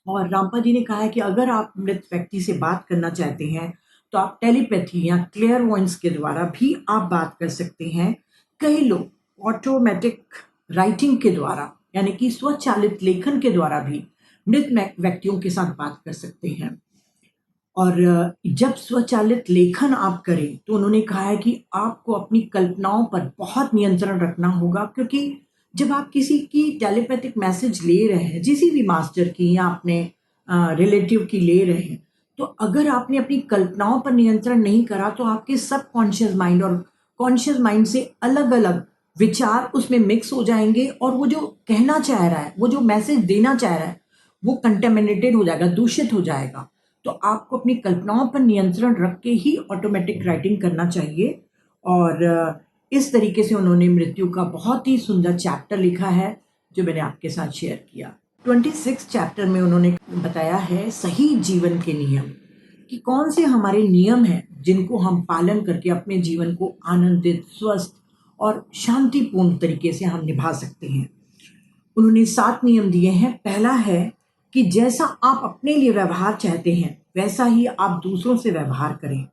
और रामपा जी ने कहा है कि अगर आप मृत व्यक्ति से बात करना चाहते हैं, तो आप टेलीपैथी या क्लेयरवॉयंस के द्वारा भी आप बात कर सकते हैं। कई लोग ऑटोमेटिक राइटिंग के द्वारा यानी कि स्वचालित लेखन के द्वारा भी मृत व्यक्तियों के साथ बात कर सकते हैं। और जब स्वचालित लेखन आप करें, तो उन्होंने कहा है कि आपको अपनी कल्पनाओं पर बहुत नियंत्रण रखना होगा क्योंकि जब आप किसी की टेलीपैथिक मैसेज ले रहे हैं, किसी भी मास्टर की या अपने रिलेटिव की ले रहे हैं, तो अगर आपने अपनी कल्पनाओं पर नियंत्रण नहीं करा, तो आपके सबकॉन्शियस माइंड और कॉन्शियस माइंड से अलग-अलग विचार उसमें मिक्स हो जाएँगे और वो जो कहना चाह रहा है, वो जो मैसेज देना चाह रहा है, वो कंटामिनेटेड हो जाएगा, दूषित हो जाएगा। तो आपको अपनी कल्पनाओं पर नियंत्रण रख के ही ऑटोमेटिक राइटिंग करना चाहिए और इस तरीके से उन्होंने मृत्यु का बहुत ही सुंदर चैप्टर लिखा है जो मैंने आपके साथ शेयर किया। 26 चैप्टर में उन्होंने बताया है सही जीवन के नियम कि कौन से हमारे नियम हैं जिनको हम पालन करके अपने जीवन को आनंदित, स्वस्थ और शांतिपूर्ण तरीके से हम निभा सकते हैं। उन्होंने 7 नियम दिए हैं। पहला है कि जैसा आप अपने लिए व्यवहार चाहते हैं, वैसा ही आप दूसरों से व्यवहार करें।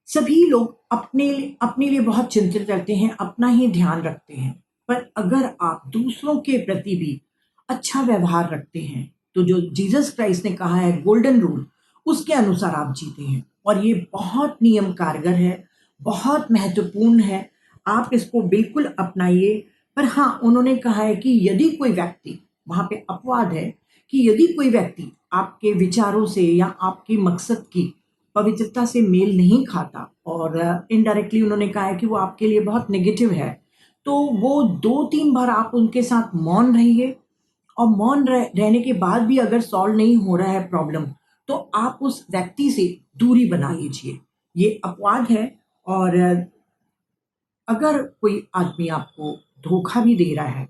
सभी लोग अपने लिए बहुत चिंतित रहते हैं, अपना ही ध्यान रखते हैं। पर अगर आप दूसरों के प्रति भी अच्छा व्यवहार रखते हैं, तो जो जीसस क्राइस्ट ने कहा है गोल्डन रूल, उसके अनुसार आप जीते हैं और ये बहुत नियम कारगर है, बहुत महत्वपूर्ण है। आप इसको बिल्कुल अपनाइए। पर हाँ, उन्होंने कहा है कि यदि कोई व्यक्ति, वहाँ पे अपवाद है कि यदि कोई व्यक्ति आपके विचारों से या आपकी मकसद की पवित्रता से मेल नहीं खाता और इनडायरेक्टली उन्होंने कहा है कि वो आपके लिए बहुत नेगेटिव है, तो वो 2-3 बार आप उनके साथ मौन रहिए और मौन रहने के बाद भी अगर सॉल्व नहीं हो रहा है प्रॉब्लम, तो आप उस व्यक्ति से दूरी बना लीजिए। ये अपवाद है। और अगर कोई आदमी आपको धोखा भी दे रहा है,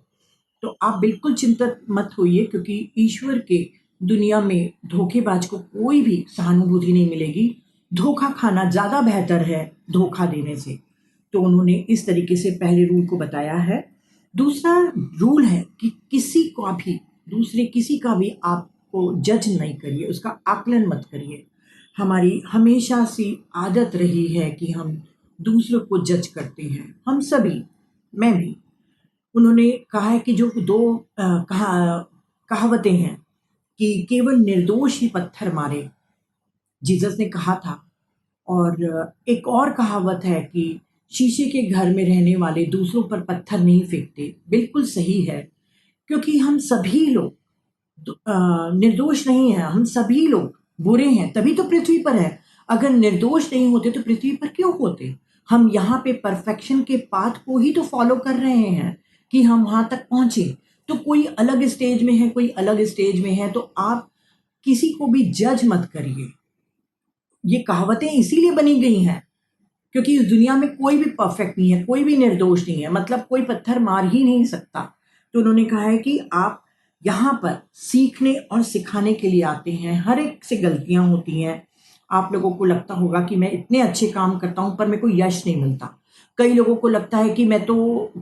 तो आप बिल्कुल चिंतित मत होइए, क्योंकि ईश्वर के दुनिया में धोखेबाज को कोई भी सहानुभूति नहीं मिलेगी। धोखा खाना ज़्यादा बेहतर है धोखा देने से। तो उन्होंने इस तरीके से पहले रूल को बताया है। दूसरा रूल है कि किसी का भी आपको जज नहीं करिए, उसका आकलन मत करिए। हमारी हमेशा से आदत रही है कि हम दूसरों को जज करते हैं, हम सभी, मैं भी। उन्होंने कहा है कि जो दो कहावतें हैं कि केवल निर्दोष ही पत्थर मारे, जीसस ने कहा था। और एक और कहावत है कि शीशे के घर में रहने वाले दूसरों पर पत्थर नहीं फेंकते। बिल्कुल सही है, क्योंकि हम सभी लोग निर्दोष नहीं हैं, हम सभी लोग बुरे हैं, तभी तो पृथ्वी पर है। अगर निर्दोष नहीं होते तो पृथ्वी पर क्यों होते? हम यहाँ पे परफेक्शन के पाथ को ही तो फॉलो कर रहे हैं कि हम वहाँ तक पहुँचे। तो कोई अलग स्टेज में है, कोई अलग स्टेज में है, तो आप किसी को भी जज मत करिए। ये कहावतें इसीलिए बनी गई हैं क्योंकि इस दुनिया में कोई भी परफेक्ट नहीं है, कोई भी निर्दोष नहीं है, मतलब कोई पत्थर मार ही नहीं सकता। तो उन्होंने कहा है कि आप यहाँ पर सीखने और सिखाने के लिए आते हैं। हर एक से गलतियाँ होती हैं। आप लोगों को लगता होगा कि मैं इतने अच्छे काम करता हूँ पर मेरे को यश नहीं मिलता। कई लोगों को लगता है कि मैं तो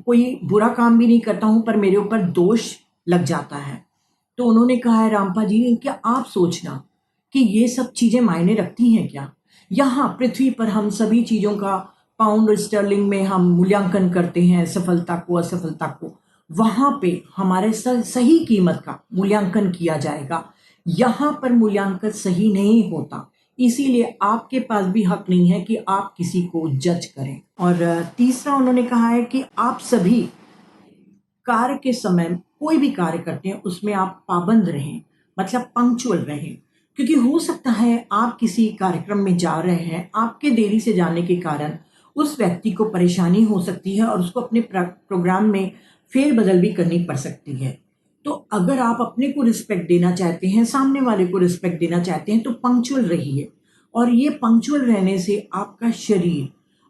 कोई बुरा काम भी नहीं करता हूँ पर मेरे ऊपर दोष लग जाता है। तो उन्होंने कहा है, रामपा जी, क्या आप सोचना कि ये सब चीज़ें मायने रखती हैं क्या? यहाँ पृथ्वी पर हम सभी चीज़ों का पाउंड और स्टर्लिंग में हम मूल्यांकन करते हैं, सफलता को, असफलता को। वहाँ पे हमारे सही कीमत का मूल्यांकन किया जाएगा। यहाँ पर मूल्यांकन सही नहीं होता, इसीलिए आपके पास भी हक नहीं है कि आप किसी को जज करें। और तीसरा उन्होंने कहा है कि आप सभी कार्य के समय कोई भी कार्य करते हैं उसमें आप पाबंद रहें, मतलब पंक्चुअल रहें। क्योंकि हो सकता है आप किसी कार्यक्रम में जा रहे हैं, आपके देरी से जाने के कारण उस व्यक्ति को परेशानी हो सकती है और उसको अपने प्रोग्राम में फेरबदल भी करनी पड़ सकती है। तो अगर आप अपने को रिस्पेक्ट देना चाहते हैं, सामने वाले को रिस्पेक्ट देना चाहते हैं, तो पंक्चुअल रहिए। और ये पंक्चुअल रहने से आपका शरीर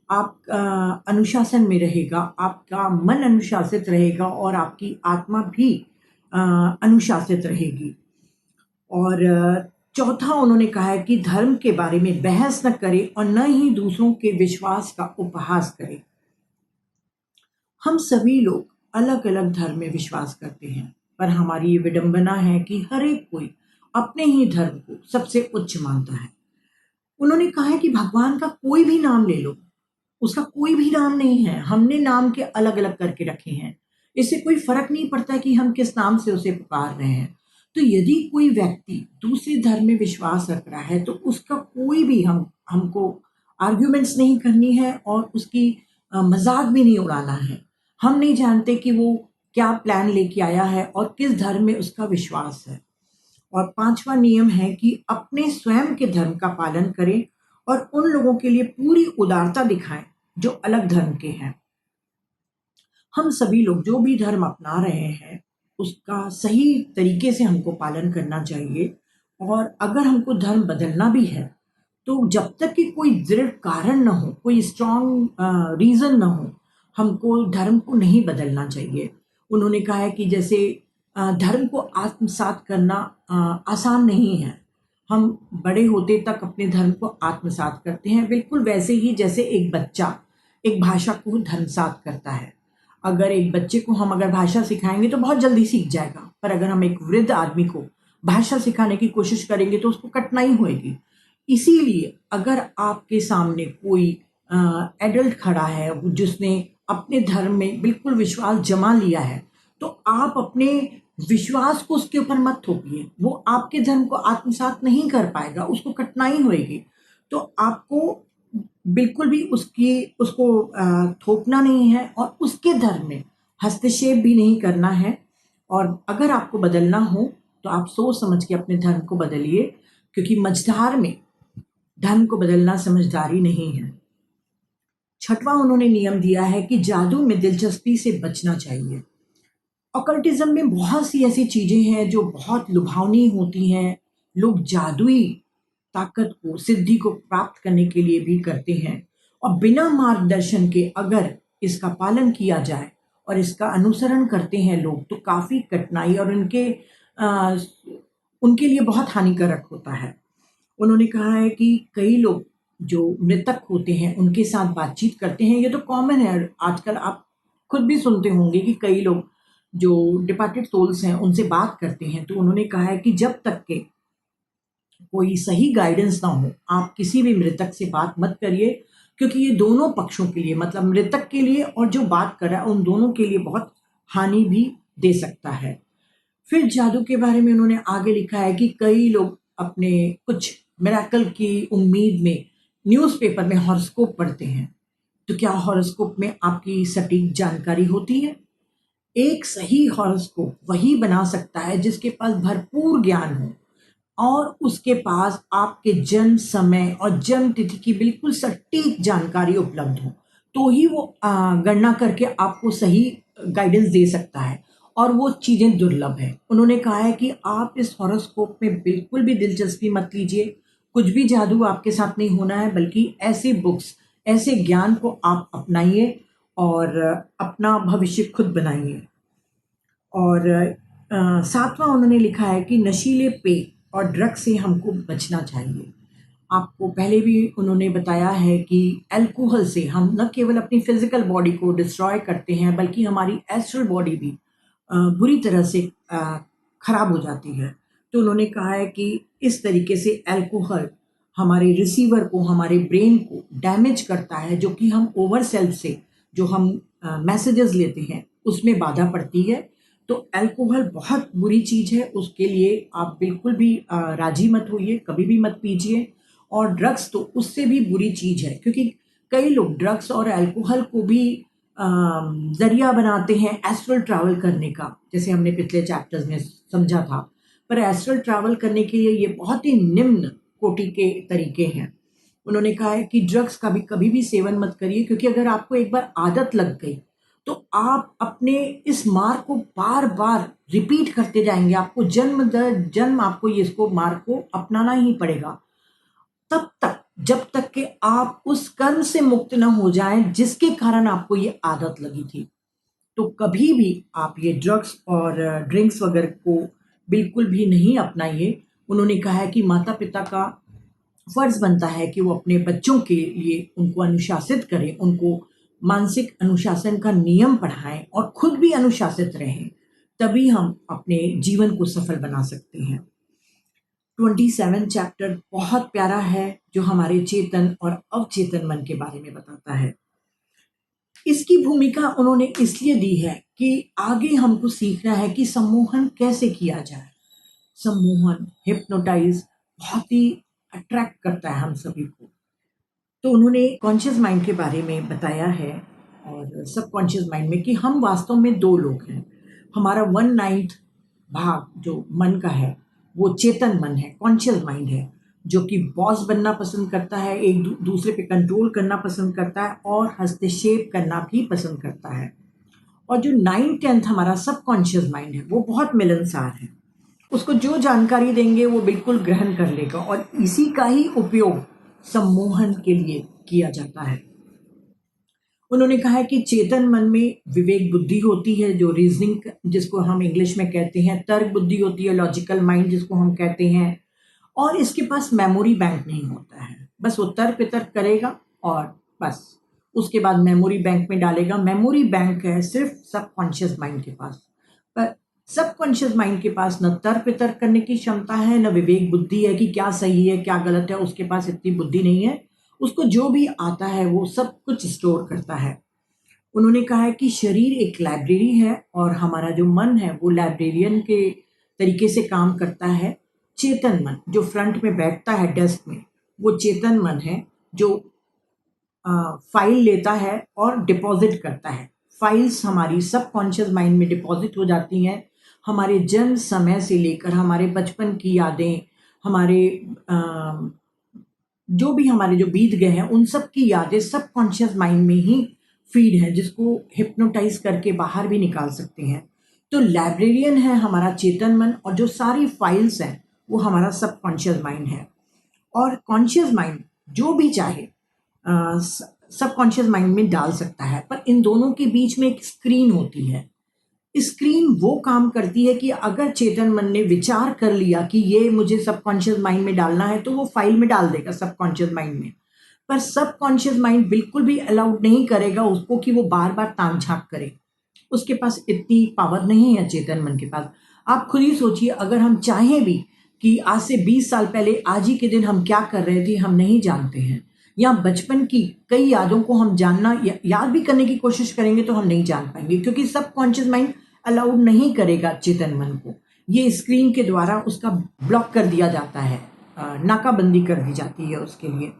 आपका अनुशासन में रहेगा, आपका मन अनुशासित रहेगा और आपकी आत्मा भी अनुशासित रहेगी। और चौथा उन्होंने कहा है कि धर्म के बारे में बहस न करें और न ही दूसरों के विश्वास का उपहास करें। हम सभी लोग अलग अलग धर्म में विश्वास करते हैं, पर हमारी ये विडंबना है कि हर एक कोई अपने ही धर्म को सबसे उच्च मानता है। उन्होंने कहा है कि भगवान का कोई भी नाम ले लो, उसका कोई भी नाम नहीं है, हमने नाम के अलग अलग करके रखे हैं। इससे कोई फर्क नहीं पड़ता कि हम किस नाम से उसे पुकार रहे हैं। तो यदि कोई व्यक्ति दूसरे धर्म में विश्वास रख रहा है तो उसका कोई भी हमको आर्ग्यूमेंट्स नहीं करनी है और उसकी मजाक भी नहीं उड़ाना है। हम नहीं जानते कि वो क्या प्लान लेके आया है और किस धर्म में उसका विश्वास है। और पांचवा नियम है कि अपने स्वयं के धर्म का पालन करें और उन लोगों के लिए पूरी उदारता दिखाएं जो अलग धर्म के हैं। हम सभी लोग जो भी धर्म अपना रहे हैं उसका सही तरीके से हमको पालन करना चाहिए। और अगर हमको धर्म बदलना भी है तो जब तक कि कोई दृढ़ कारण न हो, कोई स्ट्रॉन्ग रीज़न न हो, हमको धर्म को नहीं बदलना चाहिए। उन्होंने कहा है कि जैसे धर्म को आत्मसात करना आसान नहीं है। हम बड़े होते तक अपने धर्म को आत्मसात करते हैं, बिल्कुल वैसे ही जैसे एक बच्चा एक भाषा को धर्मसात करता है। अगर एक बच्चे को हम अगर भाषा सिखाएंगे तो बहुत जल्दी सीख जाएगा, पर अगर हम एक वृद्ध आदमी को भाषा सिखाने की कोशिश करेंगे तो उसको कठिनाई होगी। इसीलिए अगर आपके सामने कोई एडल्ट खड़ा है जिसने अपने धर्म में बिल्कुल विश्वास जमा लिया है, तो आप अपने विश्वास को उसके ऊपर मत थोपिए। वो आपके धर्म को आत्मसात नहीं कर पाएगा, उसको कठिनाई होगी। तो आपको बिल्कुल भी उसको थोपना नहीं है और उसके धर्म में हस्तक्षेप भी नहीं करना है। और अगर आपको बदलना हो तो आप सोच समझ के अपने धर्म को बदलिए, क्योंकि मझधार में धर्म को बदलना समझदारी नहीं है। छठवां उन्होंने नियम दिया है कि जादू में दिलचस्पी से बचना चाहिए। ऑकल्टिज्म में बहुत सी ऐसी चीजें हैं जो बहुत लुभावनी होती हैं। लोग जादुई ताकत को, सिद्धि को प्राप्त करने के लिए भी करते हैं, और बिना मार्गदर्शन के अगर इसका पालन किया जाए और इसका अनुसरण करते हैं लोग, तो काफी कठिनाई और आ, उनके लिए बहुत हानिकारक होता है। उन्होंने कहा है कि कई लोग जो मृतक होते हैं उनके साथ बातचीत करते हैं। ये तो कॉमन है, आजकल आप खुद भी सुनते होंगे कि कई लोग जो डिपार्टेड सोल्स हैं उनसे बात करते हैं। तो उन्होंने कहा है कि जब तक के कोई सही गाइडेंस ना हो, आप किसी भी मृतक से बात मत करिए, क्योंकि ये दोनों पक्षों के लिए, मतलब मृतक के लिए और जो बात कर रहा है, उन दोनों के लिए बहुत हानि भी दे सकता है। फिर जादू के बारे में उन्होंने आगे लिखा है कि कई लोग अपने कुछ मिरेकल की उम्मीद में न्यूज़पेपर में हॉरोस्कोप पढ़ते हैं। तो क्या हॉरोस्कोप में आपकी सटीक जानकारी होती है? एक सही हॉरोस्कोप वही बना सकता है जिसके पास भरपूर ज्ञान हो और उसके पास आपके जन्म समय और जन्म तिथि की बिल्कुल सटीक जानकारी उपलब्ध हो। तो ही वो गणना करके आपको सही गाइडेंस दे सकता है, और वो चीज़ें दुर्लभ है। उन्होंने कहा है कि आप इस हॉरोस्कोप में बिल्कुल भी दिलचस्पी मत लीजिए। कुछ भी जादू आपके साथ नहीं होना है, बल्कि ऐसी बुक्स, ऐसे ज्ञान को आप अपनाइए और अपना भविष्य खुद बनाइए। और सातवां उन्होंने लिखा है कि नशीले पेय और ड्रग से हमको बचना चाहिए। आपको पहले भी उन्होंने बताया है कि अल्कोहल से हम न केवल अपनी फिजिकल बॉडी को डिस्ट्रॉय करते हैं, बल्कि हमारी एस्ट्रल बॉडी भी बुरी तरह से खराब हो जाती है। तो उन्होंने कहा है कि इस तरीके से अल्कोहल हमारे रिसीवर को, हमारे ब्रेन को डैमेज करता है, जो कि हम ओवर सेल्फ से जो हम मैसेजेस लेते हैं उसमें बाधा पड़ती है। तो अल्कोहल बहुत बुरी चीज़ है, उसके लिए आप बिल्कुल भी राजी मत होइए, कभी भी मत पीजिए। और ड्रग्स तो उससे भी बुरी चीज़ है, क्योंकि कई लोग ड्रग्स और अल्कोहल को भी ज़रिया बनाते हैं एस्ट्रल ट्रैवल करने का, जैसे हमने पिछले चैप्टर्स में समझा था। पर एस्ट्रल ट्रैवल करने के लिए ये बहुत ही निम्न कोटि के तरीके हैं। उन्होंने कहा है कि ड्रग्स का भी कभी भी सेवन मत करिए, क्योंकि अगर आपको एक बार आदत लग गई तो आप अपने इस मार्ग को बार बार रिपीट करते जाएंगे। आपको जन्म दर जन्म आपको ये इसको मार्ग को अपनाना ही पड़ेगा, तब तक जब तक कि आप उस कर्म से मुक्त न हो जाएं जिसके कारण आपको ये आदत लगी थी। तो कभी भी आप ये ड्रग्स और ड्रिंक्स वगैरह को बिल्कुल भी नहीं अपनाइए। उन्होंने कहा है कि माता पिता का फर्ज बनता है कि वो अपने बच्चों के लिए उनको अनुशासित करें, उनको मानसिक अनुशासन का नियम पढ़ाएं और खुद भी अनुशासित रहें। तभी हम अपने जीवन को सफल बना सकते हैं। 27 चैप्टर बहुत प्यारा है, जो हमारे चेतन और अवचेतन मन के बारे में बताता है। इसकी भूमिका उन्होंने इसलिए दी है कि आगे हमको सीखना है कि सम्मोहन कैसे किया जाए। सम्मोहन, हिप्नोटाइज बहुत ही अट्रैक्ट करता है हम सभी को। तो उन्होंने कॉन्शियस माइंड के बारे में बताया है, और सबकॉन्शियस माइंड में, कि हम वास्तव में दो लोग हैं। हमारा 1/9 भाग जो मन का है वो चेतन मन है, कॉन्शियस माइंड है, जो कि बॉस बनना पसंद करता है, एक दूसरे पे कंट्रोल करना पसंद करता है और हस्तक्षेप करना भी पसंद करता है। और जो 9/10 हमारा सबकॉन्शियस माइंड है वो बहुत मिलनसार है। उसको जो जानकारी देंगे वो बिल्कुल ग्रहण कर लेगा, और इसी का ही उपयोग सम्मोहन के लिए किया जाता है। उन्होंने कहा है कि चेतन मन में विवेक बुद्धि होती है, जो रीजनिंग जिसको हम इंग्लिश में कहते हैं, तर्क बुद्धि होती है, लॉजिकल माइंड जिसको हम कहते हैं। और इसके पास मेमोरी बैंक नहीं होता है, बस वो तर्क वितर्क करेगा और बस उसके बाद मेमोरी बैंक में डालेगा। मेमोरी बैंक है सिर्फ सबकॉन्शियस माइंड के पास। पर सबकॉन्शियस माइंड के पास न तर्क वितर्क करने की क्षमता है, न विवेक बुद्धि है कि क्या सही है क्या गलत है, उसके पास इतनी बुद्धि नहीं है। उसको जो भी आता है वो सब कुछ स्टोर करता है। उन्होंने कहा है कि शरीर एक लाइब्रेरी है और हमारा जो मन है वो लाइब्रेरियन के तरीके से काम करता है। चेतन मन जो फ्रंट में बैठता है डेस्क में, वो चेतन मन है जो फाइल लेता है और डिपॉजिट करता है। फाइल्स हमारी सबकॉन्शियस माइंड में डिपॉजिट हो जाती हैं। हमारे जन्म समय से लेकर हमारे बचपन की यादें, हमारे जो बीत गए हैं, उन सब की यादें सबकॉन्शियस माइंड में ही फीड है, जिसको हिप्नोटाइज करके बाहर भी निकाल सकते हैं। तो लाइब्रेरियन है हमारा चेतन मन, और जो सारी फाइल्स हैं वो हमारा सबकॉन्शियस माइंड है। और कॉन्शियस माइंड जो भी चाहे सबकॉन्शियस माइंड में डाल सकता है, पर इन दोनों के बीच में एक स्क्रीन होती है। स्क्रीन वो काम करती है कि अगर चेतन मन ने विचार कर लिया कि ये मुझे सबकॉन्शियस माइंड में डालना है, तो वो फाइल में डाल देगा सबकॉन्शियस माइंड में। पर सबकॉन्शियस माइंड बिल्कुल भी अलाउड नहीं करेगा उसको कि वो बार बार ताक झांक करे। उसके पास इतनी पावर नहीं है चेतन मन के पास। आप खुद ही सोचिए, अगर हम चाहें भी कि आज से 20 साल पहले आज ही के दिन हम क्या कर रहे थे, हम नहीं जानते हैं। या बचपन की कई यादों को हम जानना याद भी करने की कोशिश करेंगे तो हम नहीं जान पाएंगे, क्योंकि सबकॉन्शियस माइंड अलाउड नहीं करेगा चेतन मन को। ये स्क्रीन के द्वारा उसका ब्लॉक कर दिया जाता है, नाकाबंदी कर दी जाती है उसके लिए।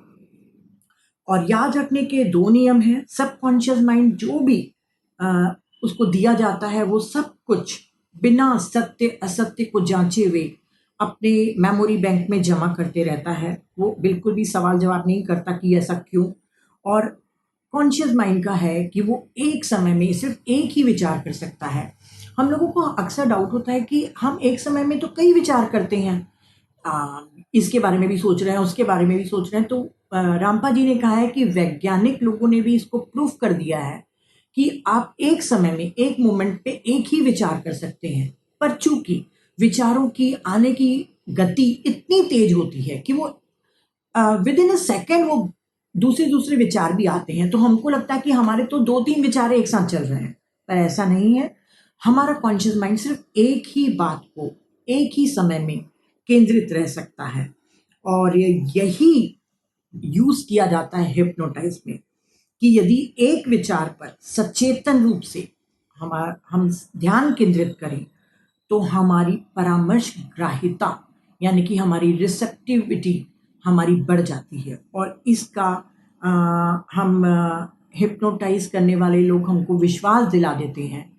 और याद रखने के दो नियम हैं। सबकॉन्शियस माइंड जो भी अ, उसको दिया जाता है, वो सब कुछ बिना सत्य असत्य को जांचे हुए अपने मेमोरी बैंक में जमा करते रहता है। वो बिल्कुल भी सवाल जवाब नहीं करता कि ऐसा क्यों। और कॉन्शियस माइंड का है कि वो एक समय में सिर्फ एक ही विचार कर सकता है। हम लोगों को अक्सर डाउट होता है कि हम एक समय में तो कई विचार करते हैं, इसके बारे में भी सोच रहे हैं, उसके बारे में भी सोच रहे हैं। तो रामपा जी ने कहा है कि वैज्ञानिक लोगों ने भी इसको प्रूफ कर दिया है कि आप एक समय में एक मोमेंट पे एक ही विचार कर सकते हैं। पर चूंकि विचारों की आने की गति इतनी तेज होती है कि वो विद इन अ सेकेंड वो दूसरे दूसरे विचार भी आते हैं, तो हमको लगता है कि हमारे तो दो तीन विचार एक साथ चल रहे हैं। पर ऐसा नहीं है। हमारा कॉन्शियस माइंड सिर्फ एक ही बात को एक ही समय में केंद्रित रह सकता है। और यही यूज किया जाता है हिप्नोटाइज में, कि यदि एक विचार पर सचेतन रूप से हम ध्यान केंद्रित करें, तो हमारी परामर्श ग्राह्यता यानी कि हमारी रिसेप्टिविटी हमारी बढ़ जाती है। और इसका हम हिप्नोटाइज करने वाले लोग हमको विश्वास दिला देते हैं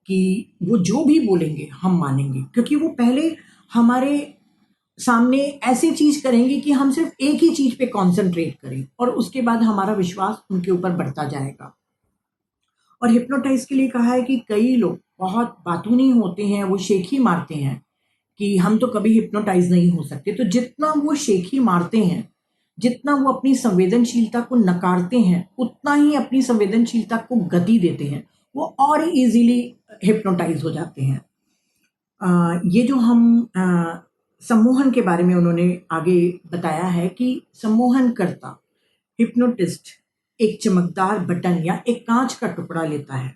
कि वो जो भी बोलेंगे हम मानेंगे, क्योंकि वो पहले हमारे सामने ऐसी चीज करेंगे कि हम सिर्फ एक ही चीज पे कंसंट्रेट करें, और उसके बाद हमारा विश्वास उनके ऊपर बढ़ता जाएगा। और हिप्नोटाइज के लिए कहा है कि कई लोग बहुत बातूनी होते हैं, वो शेखी मारते हैं कि हम तो कभी हिप्नोटाइज नहीं हो सकते। तो जितना वो शेखी मारते हैं, जितना वो अपनी संवेदनशीलता को नकारते हैं, उतना ही अपनी संवेदनशीलता को गति देते हैं, वो और इजीली हिप्नोटाइज हो जाते हैं। ये जो हम सम्मोहन के बारे में उन्होंने आगे बताया है कि सम्मोहन करता हिप्नोटिस्ट एक चमकदार बटन या एक कांच का टुकड़ा लेता है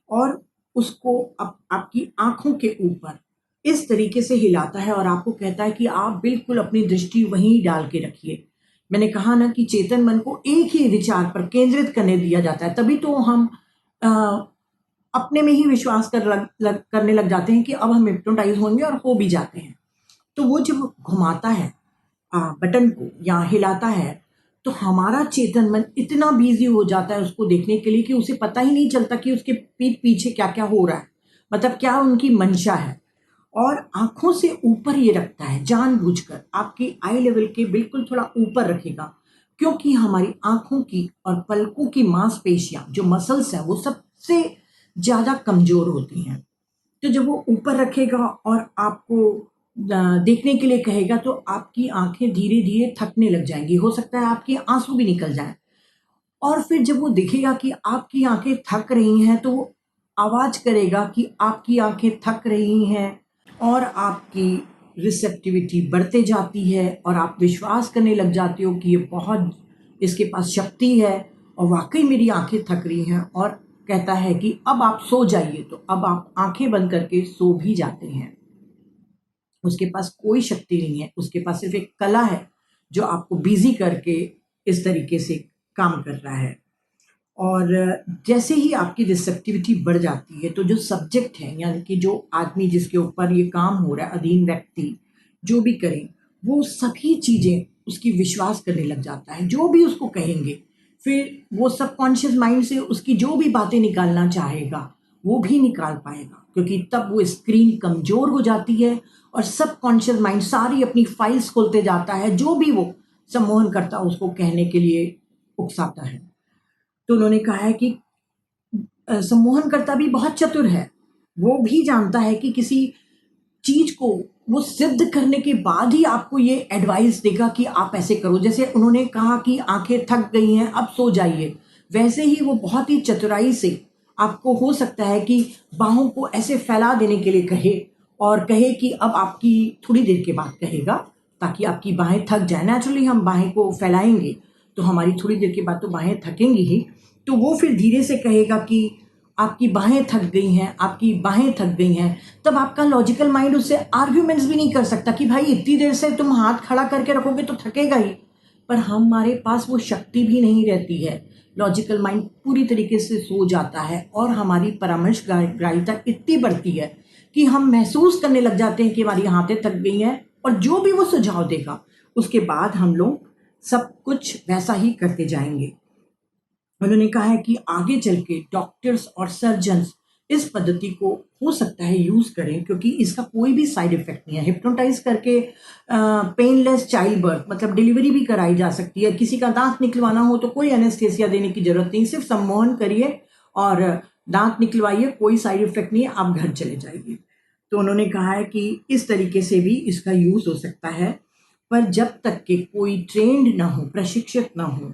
और उसको आपकी आंखों के ऊपर इस तरीके से हिलाता है और आपको कहता है कि आप बिल्कुल अपनी दृष्टि वहीं डाल के रखिए। मैंने कहा ना कि चेतन मन को एक ही विचार पर केंद्रित करने दिया जाता है, तभी तो हम अ, अपने में ही विश्वास करने लग जाते हैं कि अब हम हिप्नोटाइज होंगे, और हो भी जाते हैं। तो वो जब घुमाता है बटन को या हिलाता है, तो हमारा चेतन मन इतना बिजी हो जाता है उसको देखने के लिए कि उसे पता ही नहीं चलता कि उसके पीठ पीछे क्या क्या हो रहा है, मतलब क्या उनकी मंशा है। और आंखों से ऊपर ये रखता है, जानबूझकर आपकी आई लेवल के बिल्कुल थोड़ा ऊपर रखेगा, क्योंकि हमारी आंखों की और पलकों की मांसपेशियां जो मसल्स हैं वो सबसे ज्यादा कमजोर होती हैं। तो जब वो ऊपर रखेगा और आपको देखने के लिए कहेगा, तो आपकी आंखें धीरे धीरे थकने लग जाएंगी, हो सकता है आपके आंसू भी निकल जाए। और फिर जब वो देखेगा कि आपकी आंखें थक रही हैं, तो वो आवाज करेगा कि आपकी आंखें थक रही हैं, और आपकी रिसेप्टिविटी बढ़ते जाती है और आप विश्वास करने लग जाते हो कि ये बहुत इसके पास शक्ति है, और वाकई मेरी आंखें थक रही हैं। और कहता है कि अब आप सो जाइए, तो अब आप आंखें बंद करके सो भी जाते हैं। उसके पास कोई शक्ति नहीं है, उसके पास सिर्फ एक कला है जो आपको बिजी करके इस तरीके से काम कर रहा है। और जैसे ही आपकी रिसेप्टिविटी बढ़ जाती है, तो जो सब्जेक्ट है यानी कि जो आदमी जिसके ऊपर ये काम हो रहा है, अधीन व्यक्ति जो भी करें, वो सभी चीज़ें उसकी विश्वास करने लग जाता है, जो भी उसको कहेंगे। फिर वो सबकॉन्शियस माइंड से उसकी जो भी बातें निकालना चाहेगा वो भी निकाल पाएगा, क्योंकि तब वो स्क्रीन कमज़ोर हो जाती है और सबकॉन्शियस माइंड सारी अपनी फाइल्स खोलते जाता है, जो भी वो सम्मोहन करता उसको कहने के लिए उकसाता है। तो उन्होंने कहा है कि सम्मोहनकर्ता भी बहुत चतुर है। वो भी जानता है कि किसी चीज़ को वो सिद्ध करने के बाद ही आपको ये एडवाइस देगा कि आप ऐसे करो। जैसे उन्होंने कहा कि आँखें थक गई हैं, अब सो जाइए। वैसे ही वो बहुत ही चतुराई से आपको हो सकता है कि बाहों को ऐसे फैला देने के लिए कहे और कहे कि अब आपकी थोड़ी देर के बाद कहेगा, ताकि आपकी बाहें थक जाएँ। नेचुरली हम बाहें को फैलाएँगे, तो हमारी थोड़ी देर के बाद तो बाहें थकेंगी ही। तो वो फिर धीरे से कहेगा कि आपकी बाहें थक गई हैं, आपकी बाहें थक गई हैं। तब आपका लॉजिकल माइंड उससे आर्ग्यूमेंट्स भी नहीं कर सकता कि भाई इतनी देर से तुम हाथ खड़ा करके रखोगे तो थकेगा ही। पर हमारे पास वो शक्ति भी नहीं रहती है। लॉजिकल माइंड पूरी तरीके से सो जाता है और हमारी परामर्शग्राहिता इतनी बढ़ती है कि हम महसूस करने लग जाते हैं कि हमारी हाथें थक गई हैं, और जो भी वो सुझाव देगा उसके बाद हम लोग सब कुछ वैसा ही करते जाएंगे। उन्होंने कहा है कि आगे चल के डॉक्टर्स और सर्जन्स इस पद्धति को हो सकता है यूज़ करें, क्योंकि इसका कोई भी साइड इफ़ेक्ट नहीं है। हिप्नोटाइज़ करके पेनलेस चाइल्ड बर्थ मतलब डिलीवरी भी कराई जा सकती है। किसी का दाँत निकलवाना हो तो कोई एनेस्थीसिया देने की ज़रूरत नहीं, सिर्फ सम्मोहन करिए और दाँत निकलवाइए, कोई साइड इफ़ेक्ट नहीं है, आप घर चले जाइए। तो उन्होंने कहा है कि इस तरीके से भी इसका यूज़ हो सकता है, पर जब तक कि कोई ट्रेंड ना हो, प्रशिक्षित ना हो,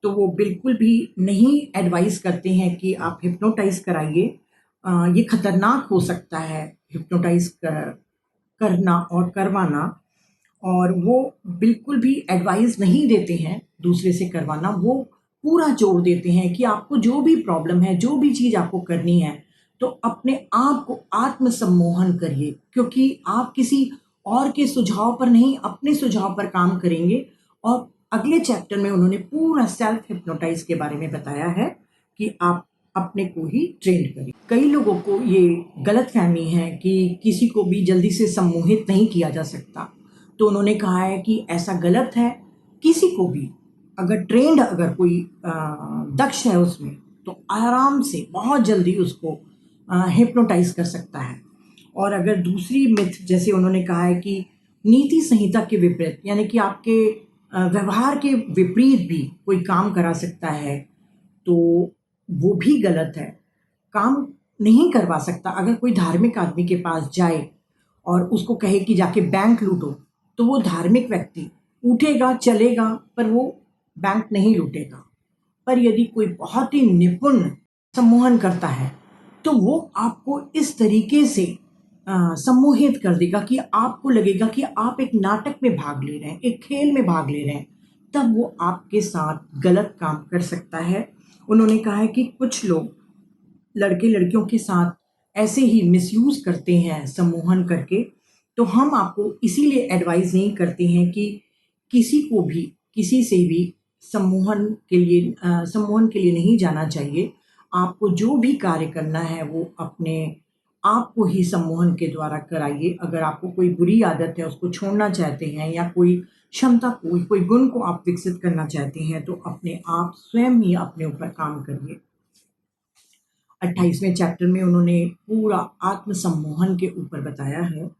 तो वो बिल्कुल भी नहीं एडवाइस करते हैं कि आप हिप्नोटाइज़ कराइए। ये खतरनाक हो सकता है हिप्नोटाइज़ करना और करवाना, और वो बिल्कुल भी एडवाइस नहीं देते हैं दूसरे से करवाना। वो पूरा जोर देते हैं कि आपको जो भी प्रॉब्लम है, जो भी चीज़ आपको करनी है, तो अपने आप को आत्मसम्मोहन करिए, क्योंकि आप किसी और के सुझाव पर नहीं, अपने सुझाव पर काम करेंगे। और अगले चैप्टर में उन्होंने पूरा सेल्फ हिप्नोटाइज़ के बारे में बताया है कि आप अपने को ही ट्रेन करें। कई लोगों को ये गलतफ़हमी है कि किसी को भी जल्दी से सम्मोहित नहीं किया जा सकता। तो उन्होंने कहा है कि ऐसा गलत है। किसी को भी अगर ट्रेंड, अगर कोई दक्ष है उसमें, तो आराम से बहुत जल्दी उसको हिप्नोटाइज़ कर सकता है। और अगर दूसरी मिथ, जैसे उन्होंने कहा है कि नीति संहिता के विपरीत, यानी कि आपके व्यवहार के विपरीत भी कोई काम करा सकता है, तो वो भी गलत है। काम नहीं करवा सकता। अगर कोई धार्मिक आदमी के पास जाए और उसको कहे कि जाके बैंक लूटो, तो वो धार्मिक व्यक्ति उठेगा, चलेगा, पर वो बैंक नहीं लूटेगा। पर यदि कोई बहुत ही निपुण सम्मोहन करता है, तो वो आपको इस तरीके से सम्मोहित कर देगा कि आपको लगेगा कि आप एक नाटक में भाग ले रहे हैं, एक खेल में भाग ले रहे हैं। तब वो आपके साथ गलत काम कर सकता है। उन्होंने कहा है कि कुछ लोग लड़के-लड़कियों के साथ ऐसे ही मिसयूज़ करते हैं सम्मोहन करके। तो हम आपको इसीलिए एडवाइस नहीं करते हैं कि किसी को भी, किसी से भी सम्मोहन के लिए नहीं जाना चाहिए। आपको जो भी कार्य करना है वो अपने आप को ही सम्मोहन के द्वारा कराइए। अगर आपको कोई बुरी आदत है, उसको छोड़ना चाहते हैं, या कोई क्षमता को, कोई गुण को आप विकसित करना चाहते हैं, तो अपने आप स्वयं ही अपने ऊपर काम करिए। 28वें चैप्टर में उन्होंने पूरा आत्मसम्मोहन के ऊपर बताया है,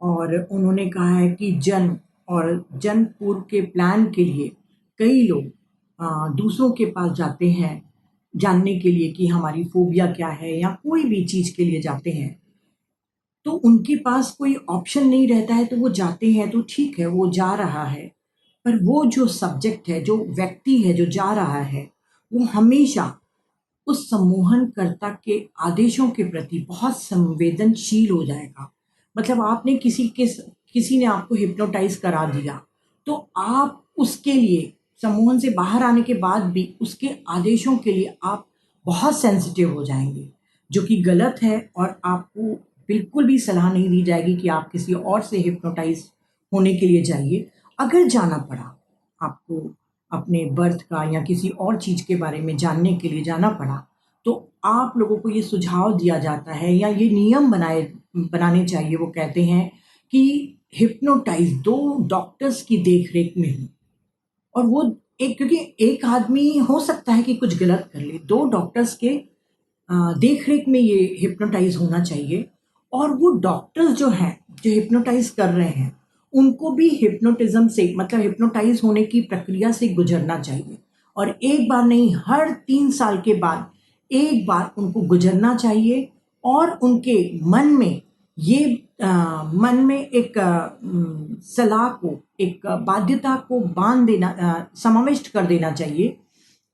और उन्होंने कहा है कि जन पूर्व के प्लान के लिए कई लोग दूसरों के पास जाते हैं जानने के लिए कि हमारी फ़ोबिया क्या है, या कोई भी चीज़ के लिए जाते हैं। तो उनके पास कोई ऑप्शन नहीं रहता है, तो वो जाते हैं, तो ठीक है, वो जा रहा है। पर वो जो सब्जेक्ट है, जो व्यक्ति है जो जा रहा है, वो हमेशा उस सम्मोहनकर्ता के आदेशों के प्रति बहुत संवेदनशील हो जाएगा। मतलब आपने किसी ने आपको हिप्नोटाइज़ करा दिया, तो आप उसके लिए सम्मोहन से बाहर आने के बाद भी उसके आदेशों के लिए आप बहुत सेंसिटिव हो जाएँगे, जो कि गलत है। और आपको बिल्कुल भी सलाह नहीं दी जाएगी कि आप किसी और से हिप्नोटाइज़ होने के लिए जाइए। अगर जाना पड़ा, आपको अपने बर्थ का या किसी और चीज़ के बारे में जानने के लिए जाना पड़ा, तो आप लोगों को ये सुझाव दिया जाता है, या ये नियम बनाने चाहिए। वो कहते हैं कि हिप्नोटाइज़ 2 डॉक्टर्स की देख-रेख में हो। और वो क्योंकि एक आदमी हो सकता है कि कुछ गलत कर ले, 2 डॉक्टर्स के देख-रेख में ये हिप्नोटाइज़ होना चाहिए और वो डॉक्टर्स जो हैं, जो हिप्नोटाइज़ कर रहे हैं, उनको भी हिप्नोटिज़्म से मतलब हिप्नोटाइज़ होने की प्रक्रिया से गुज़रना चाहिए और एक बार नहीं, हर 3 साल के बाद एक बार उनको गुज़रना चाहिए और उनके मन में ये मन में एक सलाह को, एक बाध्यता को बाँध देना समाविष्ट कर देना चाहिए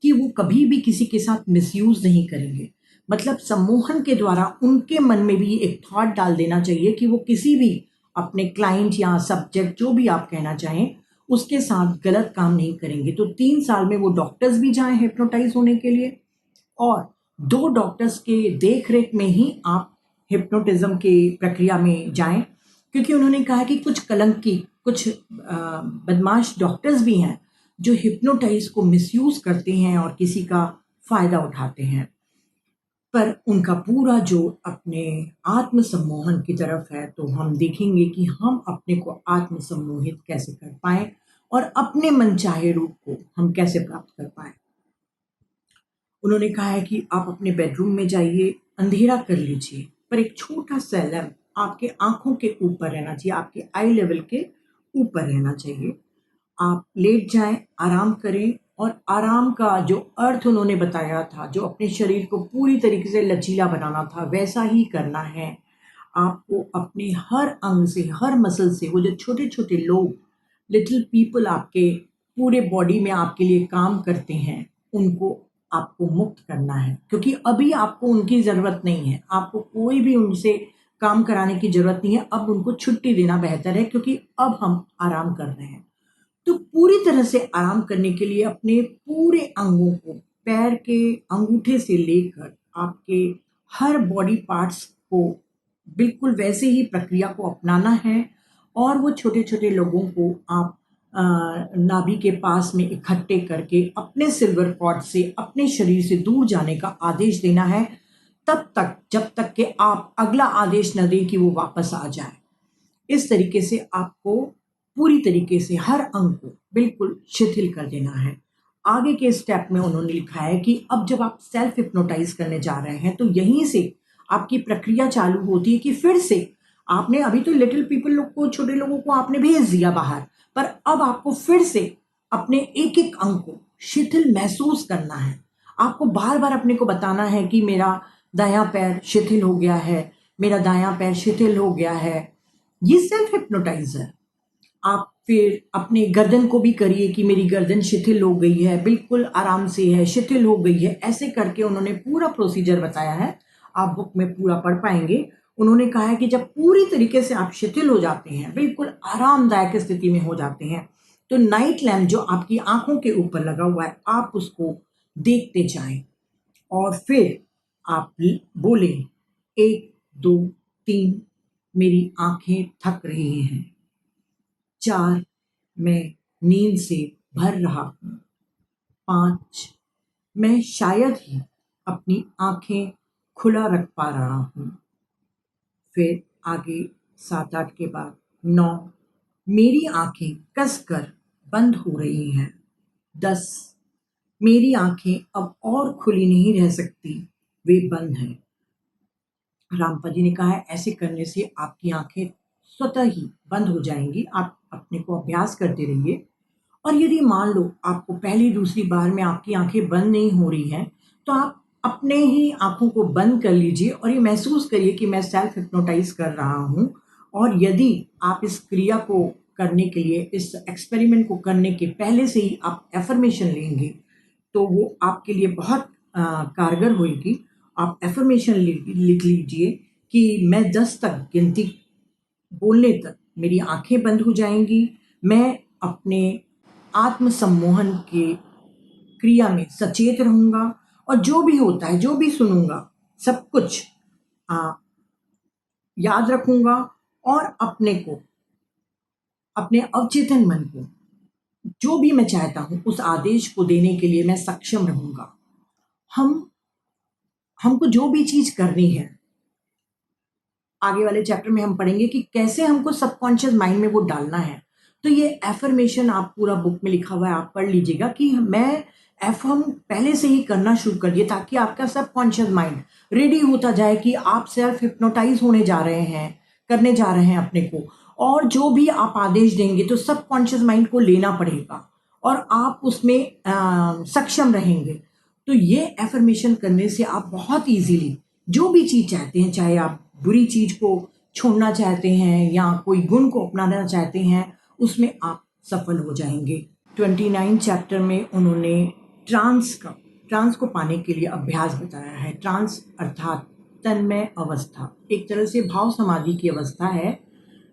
कि वो कभी भी किसी के साथ मिसयूज़ नहीं करेंगे। मतलब सम्मोहन के द्वारा उनके मन में भी एक थॉट डाल देना चाहिए कि वो किसी भी अपने क्लाइंट या सब्जेक्ट जो भी आप कहना चाहें, उसके साथ गलत काम नहीं करेंगे। तो 3 साल में वो डॉक्टर्स भी जाएँ हिप्नोटाइज़ होने के लिए और 2 डॉक्टर्स के देख-रेख में ही आप हिप्नोटिज़्म की प्रक्रिया में जाएँ, क्योंकि उन्होंने कहा कि कुछ कलंकी, कुछ बदमाश डॉक्टर्स भी हैं, जो हिप्नोटाइज़ को मिसयूज़ करते हैं और किसी का फ़ायदा उठाते हैं। पर उनका पूरा जो अपने आत्म-सम्मोहन की तरफ है, तो हम देखेंगे कि हम अपने को आत्म-सम्मोहित कैसे कर पाएँ और अपने मनचाहे रूप को हम कैसे प्राप्त कर पाएँ। उन्होंने कहा है कि आप अपने बेडरूम में जाइए, अंधेरा कर लीजिए, पर एक छोटा-सा लैंप आपके आँखों के ऊपर रहना चाहिए, आपके आई लेवल के ऊपर रहना चाहिए। आप लेट जाएँ, आराम करें और आराम का जो अर्थ उन्होंने बताया था, जो अपने शरीर को पूरी तरीके से लचीला बनाना था, वैसा ही करना है। आपको अपने हर अंग से, हर मसल से वो जो छोटे-छोटे लोग, लिटिल पीपल आपके पूरे बॉडी में आपके लिए काम करते हैं, उनको आपको मुक्त करना है। क्योंकि अभी आपको उनकी ज़रूरत नहीं है। आपको कोई भी उनसे काम कराने की ज़रूरत नहीं है। अब उनको छुट्टी देना बेहतर है क्योंकि अब हम आराम कर रहे हैं। तो पूरी तरह से आराम करने के लिए अपने पूरे अंगों को, पैर के अंगूठे से लेकर आपके हर बॉडी पार्ट्स को बिल्कुल वैसे ही प्रक्रिया को अपनाना है और वो छोटे-छोटे लोगों को आप नाभि के पास में इकट्ठे करके अपने सिल्वर कॉर्ड से अपने शरीर से दूर जाने का आदेश देना है, तब तक जब तक कि आप अगला आदेश न दें कि वो वापस आ जाए। इस तरीके से आपको पूरी तरीके से हर अंग को बिल्कुल शिथिल कर देना है। आगे के स्टेप में उन्होंने लिखा है कि अब जब आप सेल्फ हिप्नोटाइज़ करने जा रहे हैं, तो यहीं से आपकी प्रक्रिया चालू होती है कि फिर से आपने अभी तो लिटिल पीपल लोग को, छोटे लोगों को आपने भेज दिया बाहर, पर अब आपको फिर से अपने एक-एक अंग को शिथिल महसूस करना है। आपको बार-बार अपने को बताना है कि मेरा दायाँ पैर शिथिल हो गया है, मेरा दायाँ पैर शिथिल हो गया है। ये सेल्फ हिप्नोटाइज़ है। आप फिर अपने गर्दन को भी करिए कि मेरी गर्दन शिथिल हो गई है, बिल्कुल आराम से है, शिथिल हो गई है। ऐसे करके उन्होंने पूरा प्रोसीजर बताया है, आप बुक में पूरा पढ़ पाएँगे। उन्होंने कहा है कि जब पूरी तरीके से आप शिथिल हो जाते हैं, बिल्कुल आरामदायक स्थिति में हो जाते हैं, तो नाइट लैम्प जो आपकी आँखों के ऊपर लगा हुआ है, आप उसको देखते जाएँ और फिर आप बोलें 1, 2, 3 मेरी आँखें थक रही हैं। 4 मैं नींद से भर रहा हूँ। 5 मैं शायद ही अपनी आँखें खुला रख पा रहा हूँ। फिर आगे 7-8 के बाद 9 मेरी आँखें कसकर बंद हो रही हैं। 10 मेरी आँखें अब और खुली नहीं रह सकती, वे बंद हैं। रामपा जी ने कहा है ऐसे करने से आपकी आँखें स्वतः ही बंद हो जाएँगी। आप अपने को अभ्यास करते रहिए और यदि मान लो आपको पहली दूसरी बार में आपकी आँखें बंद नहीं हो रही हैं, तो आप अपने ही आँखों को बंद कर लीजिए और ये महसूस करिए कि मैं सेल्फ हिप्नोटाइज़ कर रहा हूँ और यदि आप इस क्रिया को करने के लिए, इस एक्सपेरिमेंट को करने के पहले से ही आप अफ़र्मेशन लेंगे, तो वो आपके लिए बहुत कारगर होएगी। आप अफ़र्मेशन लिख लीजिए कि मैं 10 तक गिनती बोलने तक मेरी आँखें बंद हो जाएँगी। मैं अपने आत्म-सम्मोहन के क्रिया में सचेत रहूँगा और जो भी होता है, जो भी सुनूँगा, सब कुछ अ, याद रखूँगा और अपने को, अपने अवचेतन मन को, जो भी मैं चाहता हूँ, उस आदेश को देने के लिए मैं सक्षम रहूँगा। हम हमको जो भी चीज़ करनी है, आगे वाले चैप्टर में हम पढ़ेंगे कि कैसे हमको सबकॉन्शियस माइंड में वो डालना है। तो ये एफर्मेशन आप पूरा बुक में लिखा हुआ है, आप पढ़ लीजिएगा कि मैं एफर्म पहले से ही करना शुरू कर दिए ताकि आपका सबकॉन्शियस माइंड रेडी होता जाए कि आप सेल्फ हिप्नोटाइज होने जा रहे हैं, करने जा रहे हैं अपने को, और जो भी आप आदेश देंगे तो सबकॉन्शियस माइंड को लेना पड़ेगा और आप उसमें सक्षम रहेंगे। तो ये एफर्मेशन करने से आप बहुत इजीली जो भी चीज़ चाहते हैं, चाहे आप बुरी चीज़ को छोड़ना चाहते हैं या कोई गुण को अपनाना चाहते हैं, उसमें आप सफल हो जाएंगे। 29 चैप्टर में उन्होंने ट्रांस को पाने के लिए अभ्यास बताया है। ट्रांस अर्थात तन्मय अवस्था, एक तरह से भाव समाधि की अवस्था है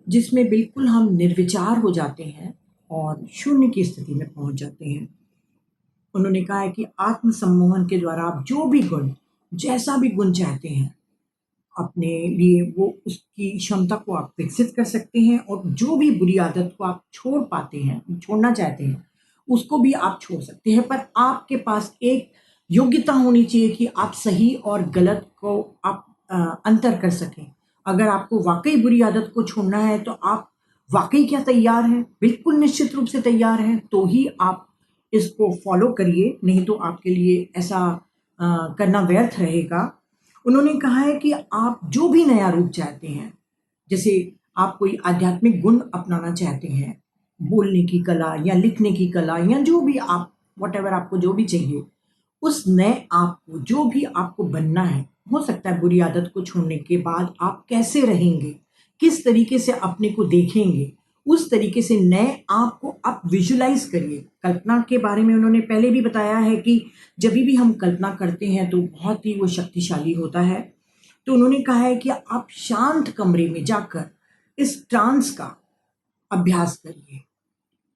जिसमें बिल्कुल हम निर्विचार हो जाते हैं और शून्य की स्थिति में पहुंच जाते हैं। उन्होंने कहा है कि आत्म सम्मोहन के द्वारा आप जो भी गुण, जैसा भी गुण चाहते हैं अपने लिए, वो उसकी क्षमता को आप विकसित कर सकते हैं और जो भी बुरी आदत को आप छोड़ पाते हैं, छोड़ना चाहते हैं, उसको भी आप छोड़ सकते हैं। पर आपके पास एक योग्यता होनी चाहिए कि आप सही और गलत को आप अंतर कर सकें। अगर आपको वाकई बुरी आदत को छोड़ना है तो आप वाकई क्या तैयार हैं, बिल्कुल निश्चित रूप से तैयार हैं, तो ही आप इसको फॉलो करिए, नहीं तो आपके लिए ऐसा करना व्यर्थ रहेगा। उन्होंने कहा है कि आप जो भी नया रूप चाहते हैं, जैसे आप कोई आध्यात्मिक गुण अपनाना चाहते हैं, बोलने की कला या लिखने की कला या जो भी आप व्हाटएवर आपको जो भी चाहिए, उस नए आप को जो भी आपको बनना है, हो सकता है बुरी आदत को छोड़ने के बाद आप कैसे रहेंगे, किस तरीके से अपने को देखेंगे, उस तरीके से नए आप को आप विजुलाइज करिए। कल्पना के बारे में उन्होंने पहले भी बताया है कि जब भी हम कल्पना करते हैं तो बहुत ही वो शक्तिशाली होता है। तो उन्होंने कहा है कि आप शांत कमरे में जाकर इस ट्रांस का अभ्यास करिए।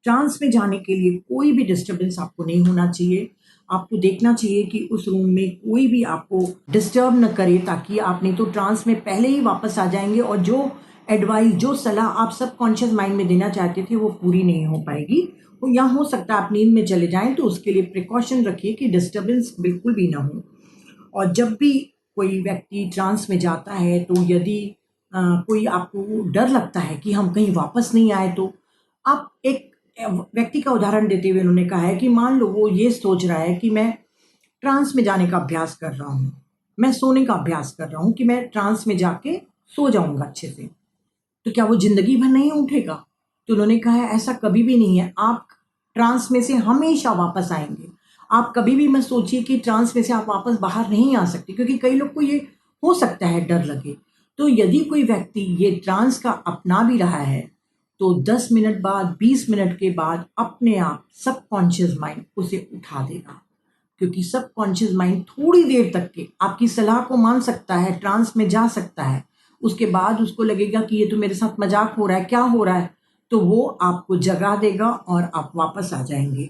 ट्रांस में जाने के लिए कोई भी डिस्टर्बेंस आपको नहीं होना चाहिए। आपको देखना चाहिए कि उस रूम में कोई भी आपको डिस्टर्ब न करे, ताकि आप नहीं तो ट्रांस में पहले ही वापस आ जाएंगे और जो एडवाइस, जो सलाह आप सबकॉन्शियस माइंड में देना चाहते थे वो पूरी नहीं हो पाएगी। या हो सकता है आप नींद में चले जाएं, तो उसके लिए प्रिकॉशन रखिए कि डिस्टर्बेंस बिल्कुल भी ना हो। और जब भी कोई व्यक्ति ट्रांस में जाता है तो यदि कोई आपको डर लगता है कि हम कहीं वापस नहीं आए, तो आप एक व्यक्ति का उदाहरण देते हुए उन्होंने कहा है कि मान लो वो ये सोच रहा है कि मैं ट्रांस में जाने का अभ्यास कर रहा हूँ, मैं सोने का अभ्यास कर रहा हूँ कि मैं ट्रांस में जाके सो जाऊंगा अच्छे से, तो क्या वो जिंदगी भर नहीं उठेगा? तो उन्होंने कहा है ऐसा कभी भी नहीं है, आप ट्रांस में से हमेशा वापस आएंगे। आप कभी भी मत सोचिए कि ट्रांस में से आप वापस बाहर नहीं आ सकते, क्योंकि कई लोग को ये हो सकता है डर लगे। तो यदि कोई व्यक्ति ये ट्रांस का अपना भी रहा है तो 10 मिनट बाद, 20 मिनट के बाद अपने आप सबकॉन्शियस माइंड उसे उठा देगा, क्योंकि सबकॉन्शियस माइंड थोड़ी देर तक के आपकी सलाह को मान सकता है, ट्रांस में जा सकता है, उसके बाद उसको लगेगा कि ये तो मेरे साथ मजाक हो रहा है, क्या हो रहा है, तो वो आपको जगा देगा और आप वापस आ जाएंगे।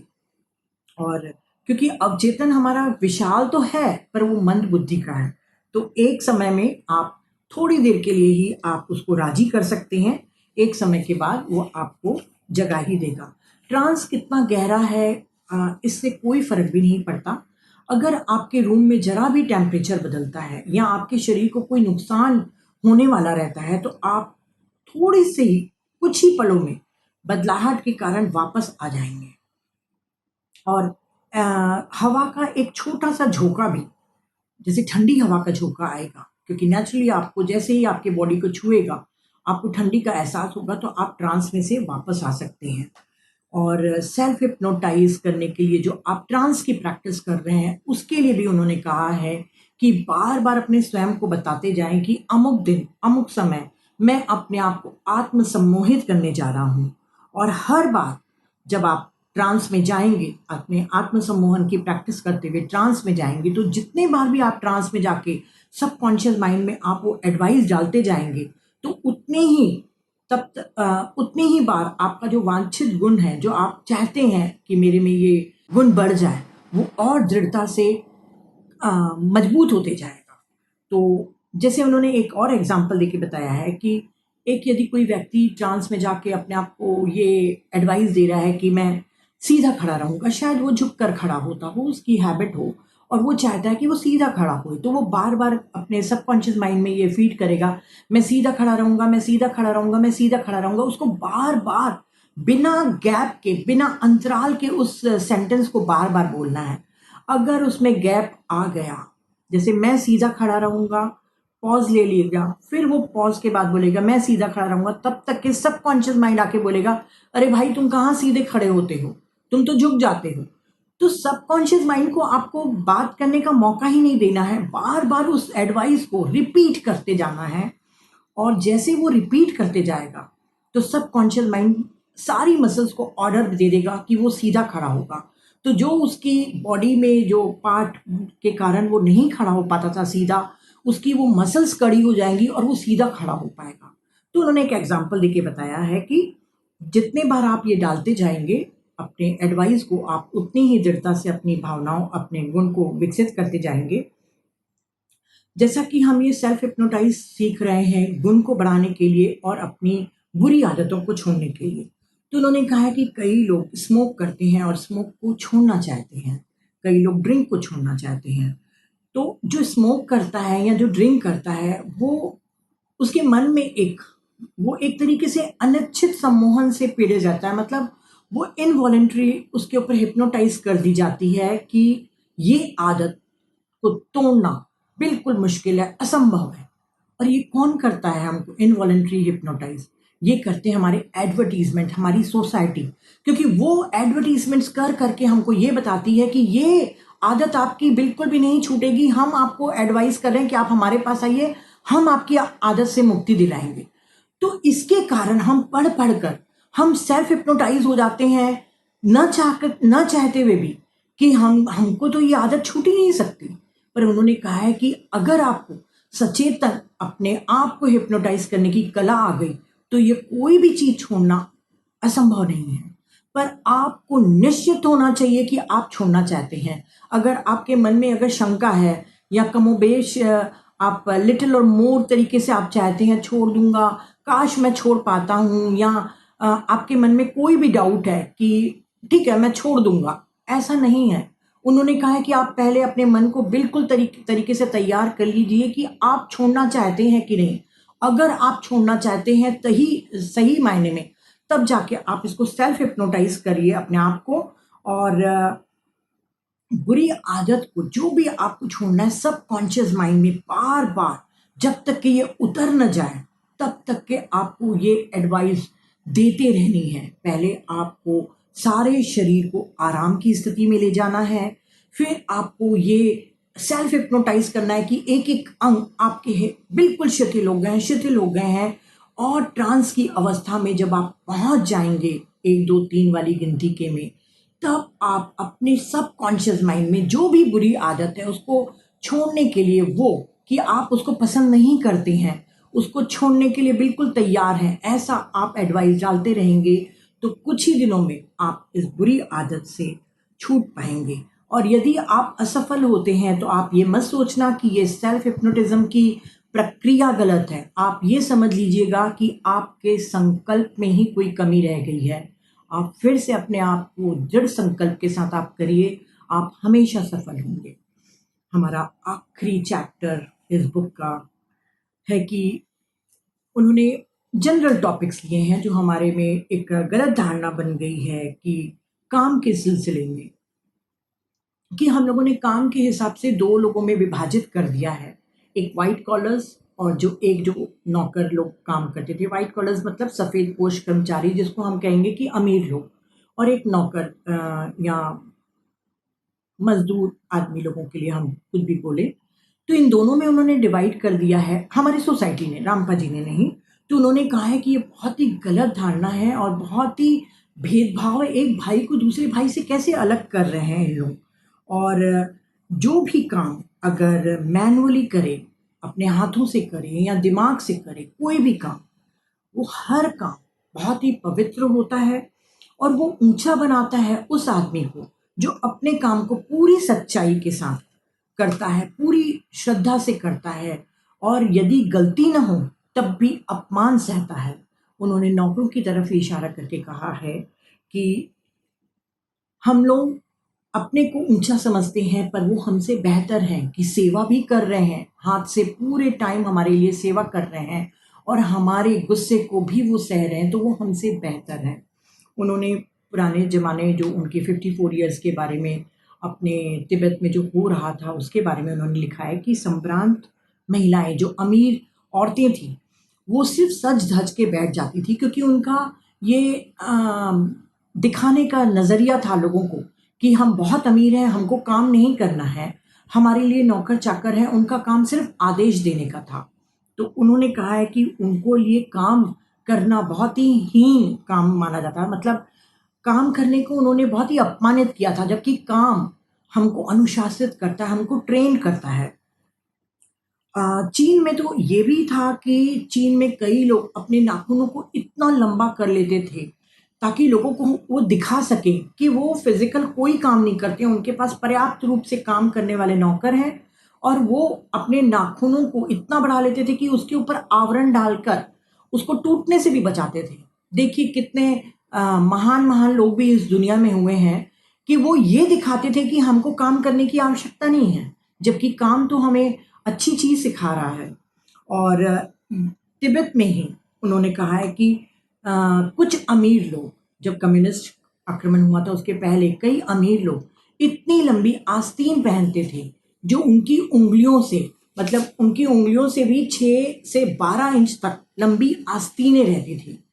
और क्योंकि अवचेतन हमारा विशाल तो है पर वो मंद बुद्धि का है, तो एक समय में आप थोड़ी देर के लिए ही आप उसको राजी कर सकते हैं, एक समय के बाद वो आपको जगा ही देगा। ट्रांस कितना गहरा है इससे कोई फर्क भी नहीं पड़ता। अगर आपके रूम में जरा भी टेम्परेचर बदलता है या आपके शरीर को कोई नुकसान होने वाला रहता है, तो आप थोड़ी सी ही, कुछ ही पलों में बदलाहट के कारण वापस आ जाएंगे। और हवा का एक छोटा सा झोंका भी, जैसे ठंडी हवा का झोंका आएगा, क्योंकि नेचुरली आपको जैसे ही आपके बॉडी को छुएगा आपको ठंडी का एहसास होगा, तो आप ट्रांस में से वापस आ सकते हैं। और सेल्फ हिप्नोटाइज करने के लिए जो आप ट्रांस की प्रैक्टिस कर रहे हैं उसके लिए भी उन्होंने कहा है कि बार बार अपने स्वयं को बताते जाएं कि अमुक दिन, अमुक समय मैं अपने आप को आत्म सम्मोहित करने जा रहा हूँ। और हर बार जब आप ट्रांस में जाएंगे, अपने आत्म सम्मोहन की प्रैक्टिस करते हुए ट्रांस में जाएंगे, तो जितने बार भी आप ट्रांस में जाके सबकॉन्शियस माइंड में आप वो एडवाइस डालते जाएंगे, तो उतनी ही बार आपका जो वांछित गुण है, जो आप चाहते हैं कि मेरे में ये गुण बढ़ जाए, वो और दृढ़ता से मजबूत होते जाएगा। तो जैसे उन्होंने एक और एग्जाम्पल देके बताया है कि एक यदि कोई व्यक्ति ट्रांस में जाके अपने आप को ये एडवाइस दे रहा है कि मैं सीधा खड़ा रहूंगा, शायद वो झुक कर खड़ा होता हो, उसकी हैबिट हो, और वो चाहता है कि वो सीधा खड़ा हो, तो वो बार बार अपने सबकॉन्शियस माइंड में ये फीड करेगा, मैं सीधा खड़ा रहूंगा, मैं सीधा खड़ा रहूंगा, मैं सीधा खड़ा रहूंगा। उसको बार बार बिना गैप के, बिना अंतराल के उस सेंटेंस को बार बार बोलना है। अगर उसमें गैप आ गया, जैसे मैं सीधा खड़ा रहूंगा, पॉज ले लिएगा, फिर वो पॉज के बाद बोलेगा मैं सीधा खड़ा रहूंगा, तब तक के सबकॉन्शियस माइंड आके बोलेगा अरे भाई तुम कहाँ सीधे खड़े होते हो, तुम तो झुक जाते हो। तो सबकॉन्शियस माइंड को आपको बात करने का मौका ही नहीं देना है, बार बार उस एडवाइस को रिपीट करते जाना है। और जैसे वो रिपीट करते जाएगा तो सबकॉन्शियस माइंड सारी मसल्स को ऑर्डर दे देगा कि वो सीधा खड़ा होगा। तो जो उसकी बॉडी में जो पार्ट के कारण वो नहीं खड़ा हो पाता था सीधा, उसकी वो मसल्स कड़ी हो जाएंगी और वो सीधा खड़ा हो पाएगा। तो उन्होंने एक एग्जाम्पल देके बताया है कि जितने बार आप ये डालते जाएंगे अपने एडवाइस को, आप उतनी ही दृढ़ता से अपनी भावनाओं, अपने गुण को विकसित करते जाएंगे। जैसा कि हम ये सेल्फ हिप्नोटाइज सीख रहे हैं गुण को बढ़ाने के लिए और अपनी बुरी आदतों को छोड़ने के लिए। तो उन्होंने कहा है कि कई लोग स्मोक करते हैं और स्मोक को छोड़ना चाहते हैं, कई लोग ड्रिंक को छोड़ना चाहते हैं। तो जो स्मोक करता है या जो ड्रिंक करता है, वो उसके मन में वो एक तरीके से अनिच्छित सम्मोहन से पीड़े जाता है। मतलब वो इनवॉलेंट्री उसके ऊपर हिप्नोटाइज कर दी जाती है कि ये आदत को तोड़ना बिल्कुल मुश्किल है, असंभव है। और ये कौन करता है हमको इनवॉलेंट्री हिप्नोटाइज? ये करते हैं हमारे एडवर्टीजमेंट, हमारी सोसाइटी। क्योंकि वो एडवर्टीजमेंट्स कर करके हमको ये बताती है कि ये आदत आपकी बिल्कुल भी नहीं छूटेगी, हम आपको एडवाइस कर रहे हैं कि आप हमारे पास आइए, हम आपकी आदत से मुक्ति दिलाएंगे। तो इसके कारण हम पढ़ पढ़ कर हम सेल्फ हिप्नोटाइज हो जाते हैं, न चाहते हुए भी, कि हमको तो ये आदत छूट ही नहीं सकती। पर उन्होंने कहा है कि अगर आपको सचेतन अपने आप को हिप्नोटाइज करने की कला आ गई तो ये कोई भी चीज छोड़ना असंभव नहीं है। पर आपको निश्चित होना चाहिए कि आप छोड़ना चाहते हैं। अगर आपके मन में अगर शंका है या कमोबेश आप लिटिल और मोर तरीके से आप चाहते हैं छोड़ दूंगा, काश मैं छोड़ पाता हूँ, या आपके मन में कोई भी डाउट है कि ठीक है मैं छोड़ दूंगा, ऐसा नहीं है। उन्होंने कहा है कि आप पहले अपने मन को बिल्कुल तरीके से तैयार कर लीजिए कि आप छोड़ना चाहते हैं कि नहीं। अगर आप छोड़ना चाहते हैं तही सही मायने में, तब जाके आप इसको सेल्फ हिप्नोटाइज करिए अपने आप को। और बुरी आदत को जो भी आपको छोड़ना है, सब कॉन्शियस माइंड में बार बार जब तक कि ये उतर न जाए तब तक के आपको ये एडवाइस देते रहनी है। पहले आपको सारे शरीर को आराम की स्थिति में ले जाना है, फिर आपको ये सेल्फ हिप्नोटाइज करना है कि एक एक अंग आपके बिल्कुल शिथिल हो गए हैं। और ट्रांस की अवस्था में जब आप पहुंच जाएंगे 1 2 3 वाली गिनती के में, तब आप अपने सबकॉन्शियस माइंड में जो भी बुरी आदत है उसको छोड़ने के लिए, वो कि आप उसको पसंद नहीं करते हैं, उसको छोड़ने के लिए बिल्कुल तैयार हैं, ऐसा आप एडवाइस डालते रहेंगे तो कुछ ही दिनों में आप इस बुरी आदत से छूट पाएंगे। और यदि आप असफल होते हैं तो आप ये मत सोचना कि ये सेल्फ हिप्नोटिज्म की प्रक्रिया गलत है। आप ये समझ लीजिएगा कि आपके संकल्प में ही कोई कमी रह गई है। आप फिर से अपने आप को दृढ़ संकल्प के साथ आप करिए, आप हमेशा सफल होंगे। हमारा आखिरी चैप्टर इस बुक का है कि उन्होंने जनरल टॉपिक्स लिए हैं जो हमारे में एक गलत धारणा बन गई है कि काम के सिलसिले में, कि हम लोगों ने काम के हिसाब से 2 लोगों में विभाजित कर दिया है। एक व्हाइट कॉलर्स और जो नौकर लोग काम करते थे। व्हाइट कॉलर्स मतलब सफ़ेद पोश कर्मचारी, जिसको हम कहेंगे कि अमीर लोग, और एक नौकर या मज़दूर आदमी लोगों के लिए हम कुछ भी बोले। तो इन दोनों में उन्होंने डिवाइड कर दिया है हमारी सोसाइटी ने, रामपा जी ने नहीं। तो उन्होंने कहा है कि ये बहुत ही गलत धारणा है और बहुत ही भेदभाव है, एक भाई को दूसरे भाई से कैसे अलग कर रहे हैं ये लोग। और जो भी काम अगर मैनुअली करे, अपने हाथों से करे या दिमाग से करे, कोई भी काम, वो हर काम बहुत ही पवित्र होता है और वो ऊंचा बनाता है उस आदमी को जो अपने काम को पूरी सच्चाई के साथ करता है, पूरी श्रद्धा से करता है, और यदि गलती ना हो तब भी अपमान सहता है। उन्होंने नौकरों की तरफ इशारा करके कहा है कि हम लोग अपने को ऊंचा समझते हैं पर वो हमसे बेहतर हैं, कि सेवा भी कर रहे हैं, हाथ से पूरे टाइम हमारे लिए सेवा कर रहे हैं और हमारे गुस्से को भी वो सह रहे हैं, तो वो हमसे बेहतर हैं। उन्होंने पुराने ज़माने जो उनके 54 ईयर्स के बारे में, अपने तिब्बत में जो हो रहा था उसके बारे में उन्होंने लिखा है कि संभ्रांत महिलाएँ जो अमीर औरतें थीं, वो सिर्फ़ सज-धज के बैठ जाती थी क्योंकि उनका ये दिखाने का नज़रिया था लोगों को कि हम बहुत अमीर हैं, हमको काम नहीं करना है, हमारे लिए नौकर-चाकर हैं, उनका काम सिर्फ़ आदेश देने का था। तो उन्होंने कहा है कि उनको लिए काम करना बहुत ही हीन काम माना जाता है, मतलब काम करने को उन्होंने बहुत ही अपमानित किया था, जबकि काम हमको अनुशासित करता है, हमको ट्रेन करता है। चीन में तो ये भी था कि चीन में कई लोग अपने नाखूनों को इतना लंबा कर लेते थे, ताकि लोगों को वो दिखा सकें कि वो फ़िज़िकल कोई काम नहीं करते हैं, उनके पास पर्याप्त रूप से काम करने वाले नौकर हैं और वो अपने नाखूनों को इतना बढ़ा लेते थे कि उसके ऊपर आवरण डालकर उसको टूटने से भी बचाते थे। देखिए कितने महान-महान लोग भी इस दुनिया में हुए हैं कि वो ये दिखाते थे कि हमको काम करने की आवश्यकता नहीं है, जबकि काम तो हमें अच्छी चीज़ सिखा रहा है। और तिब्बत में ही उन्होंने कहा है कि कुछ अमीर लोग, जब कम्युनिस्ट आक्रमण हुआ था उसके पहले कई अमीर लोग इतनी लंबी आस्तीन पहनते थे, जो उनकी उँगलियों से, मतलब उनकी उँगलियों से भी 6 से 12 इंच तक लंबी आस्तीनें रहती थी।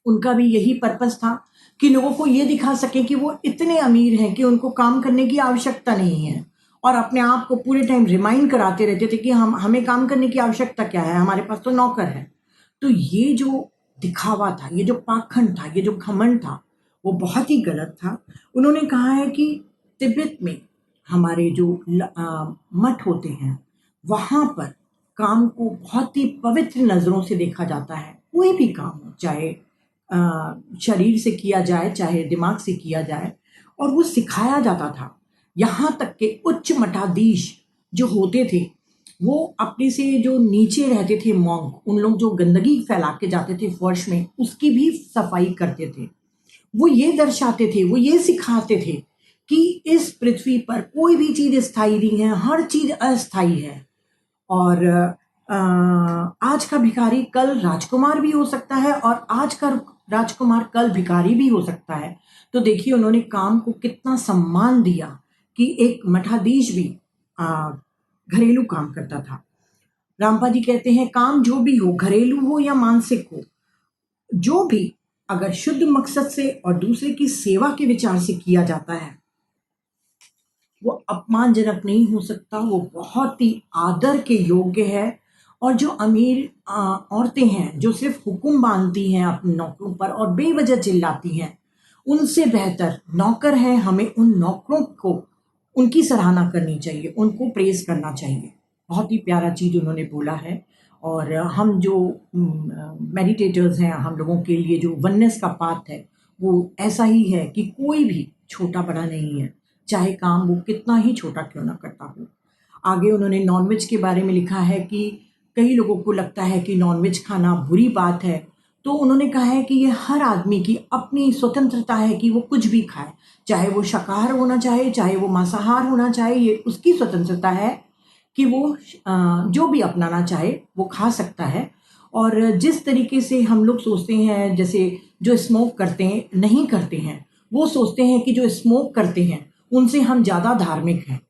उनका भी यही पर्पस था कि लोगों को ये दिखा सके कि वो इतने अमीर हैं कि उनको काम करने की आवश्यकता नहीं है, और अपने आप को पूरे टाइम रिमाइंड कराते रहते थे कि हम हमें काम करने की आवश्यकता क्या है, हमारे पास तो नौकर है। तो ये जो दिखावा था, ये जो पाखंड था, ये जो घमंड था, वो बहुत ही गलत था। उन्होंने कहा है कि तिब्बत में हमारे जो मठ होते हैं, वहाँ पर काम को बहुत ही पवित्र नज़रों से देखा जाता है। कोई भी काम हो, चाहे शरीर से किया जाए, चाहे दिमाग से किया जाए, और वो सिखाया जाता था। यहाँ तक कि उच्च मठाधीश जो होते थे, वो अपने से जो नीचे रहते थे मॉन्क, उन लोग जो गंदगी फैला के जाते थे फर्श में, उसकी भी सफाई करते थे। वो ये दर्शाते थे, वो ये सिखाते थे कि इस पृथ्वी पर कोई भी चीज़ स्थायी नहीं है, हर चीज़ अस्थायी है। और आज का भिखारी कल राजकुमार भी हो सकता है और आज का राजकुमार कल भिखारी भी हो सकता है। तो देखिए उन्होंने काम को कितना सम्मान दिया कि एक मठाधीश भी अ, घरेलू काम करता था। रामपा जी कहते हैं काम जो भी हो, घरेलू हो या मानसिक हो, जो भी अगर शुद्ध मकसद से और दूसरे की सेवा के विचार से किया जाता है, वो अपमानजनक नहीं हो सकता, वो बहुत ही आदर के योग्य है। और जो अमीर औरतें हैं, जो सिर्फ़ हुक्म बाँधती हैं अपने नौकरों पर और बेवजह चिल्लाती हैं, उनसे बेहतर नौकर हैं, हमें उन नौकरों को उनकी सराहना करनी चाहिए, उनको प्रेज़ करना चाहिए। बहुत ही प्यारा चीज़ उन्होंने बोला है। और हम जो मेडिटेटर्स हैं, हम लोगों के लिए जो वननेस का पाथ है, वो ऐसा ही है कि कोई भी छोटा-बड़ा नहीं है। चाहे काम वो कितना ही छोटा क्यों ना करता हो। आगे उन्होंने नॉनवेज के बारे में लिखा है कि कई लोगों को लगता है कि नॉनवेज खाना बुरी बात है, तो उन्होंने कहा है कि ये हर आदमी की अपनी स्वतंत्रता है कि वो कुछ भी खाए, चाहे वो शाकाहार होना चाहे, चाहे वो मांसाहार होना चाहे, ये उसकी स्वतंत्रता है कि वो जो भी अपनाना चाहे वो खा सकता है। और जिस तरीके से हम लोग सोचते हैं, जैसे जो स्मोक करते हैं नहीं करते हैं, वो सोचते हैं कि जो स्मोक करते हैं उनसे हम ज़्यादा धार्मिक हैं।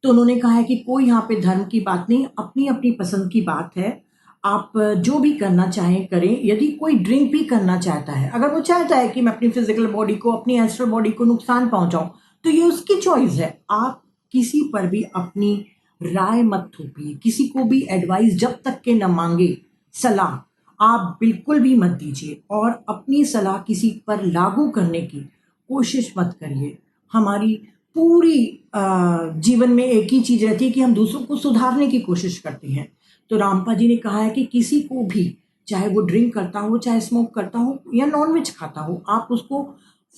तो उन्होंने कहा है कि कोई यहाँ पे धर्म की बात नहीं, अपनी-अपनी पसंद की बात है। आप जो भी करना चाहें करें। यदि कोई ड्रिंक भी करना चाहता है, अगर वो चाहता है कि मैं अपनी फिज़िकल बॉडी को, अपनी एस्ट्रल बॉडी को नुकसान पहुँचाऊँ, तो ये उसकी चॉइस है। आप किसी पर भी अपनी राय मत थोपिए, किसी को भी एडवाइस जब तक के न माँगे, सलाह, आप बिल्कुल भी मत दीजिए और अपनी सलाह किसी पर लागू करने की कोशिश मत करिए। हमारी पूरी जीवन में एक ही चीज़ रहती है कि हम दूसरों को सुधारने की कोशिश करते हैं। तो रामपा जी ने कहा है कि किसी को भी, चाहे वो ड्रिंक करता हो, चाहे स्मोक करता हो या नॉनवेज खाता हो, आप उसको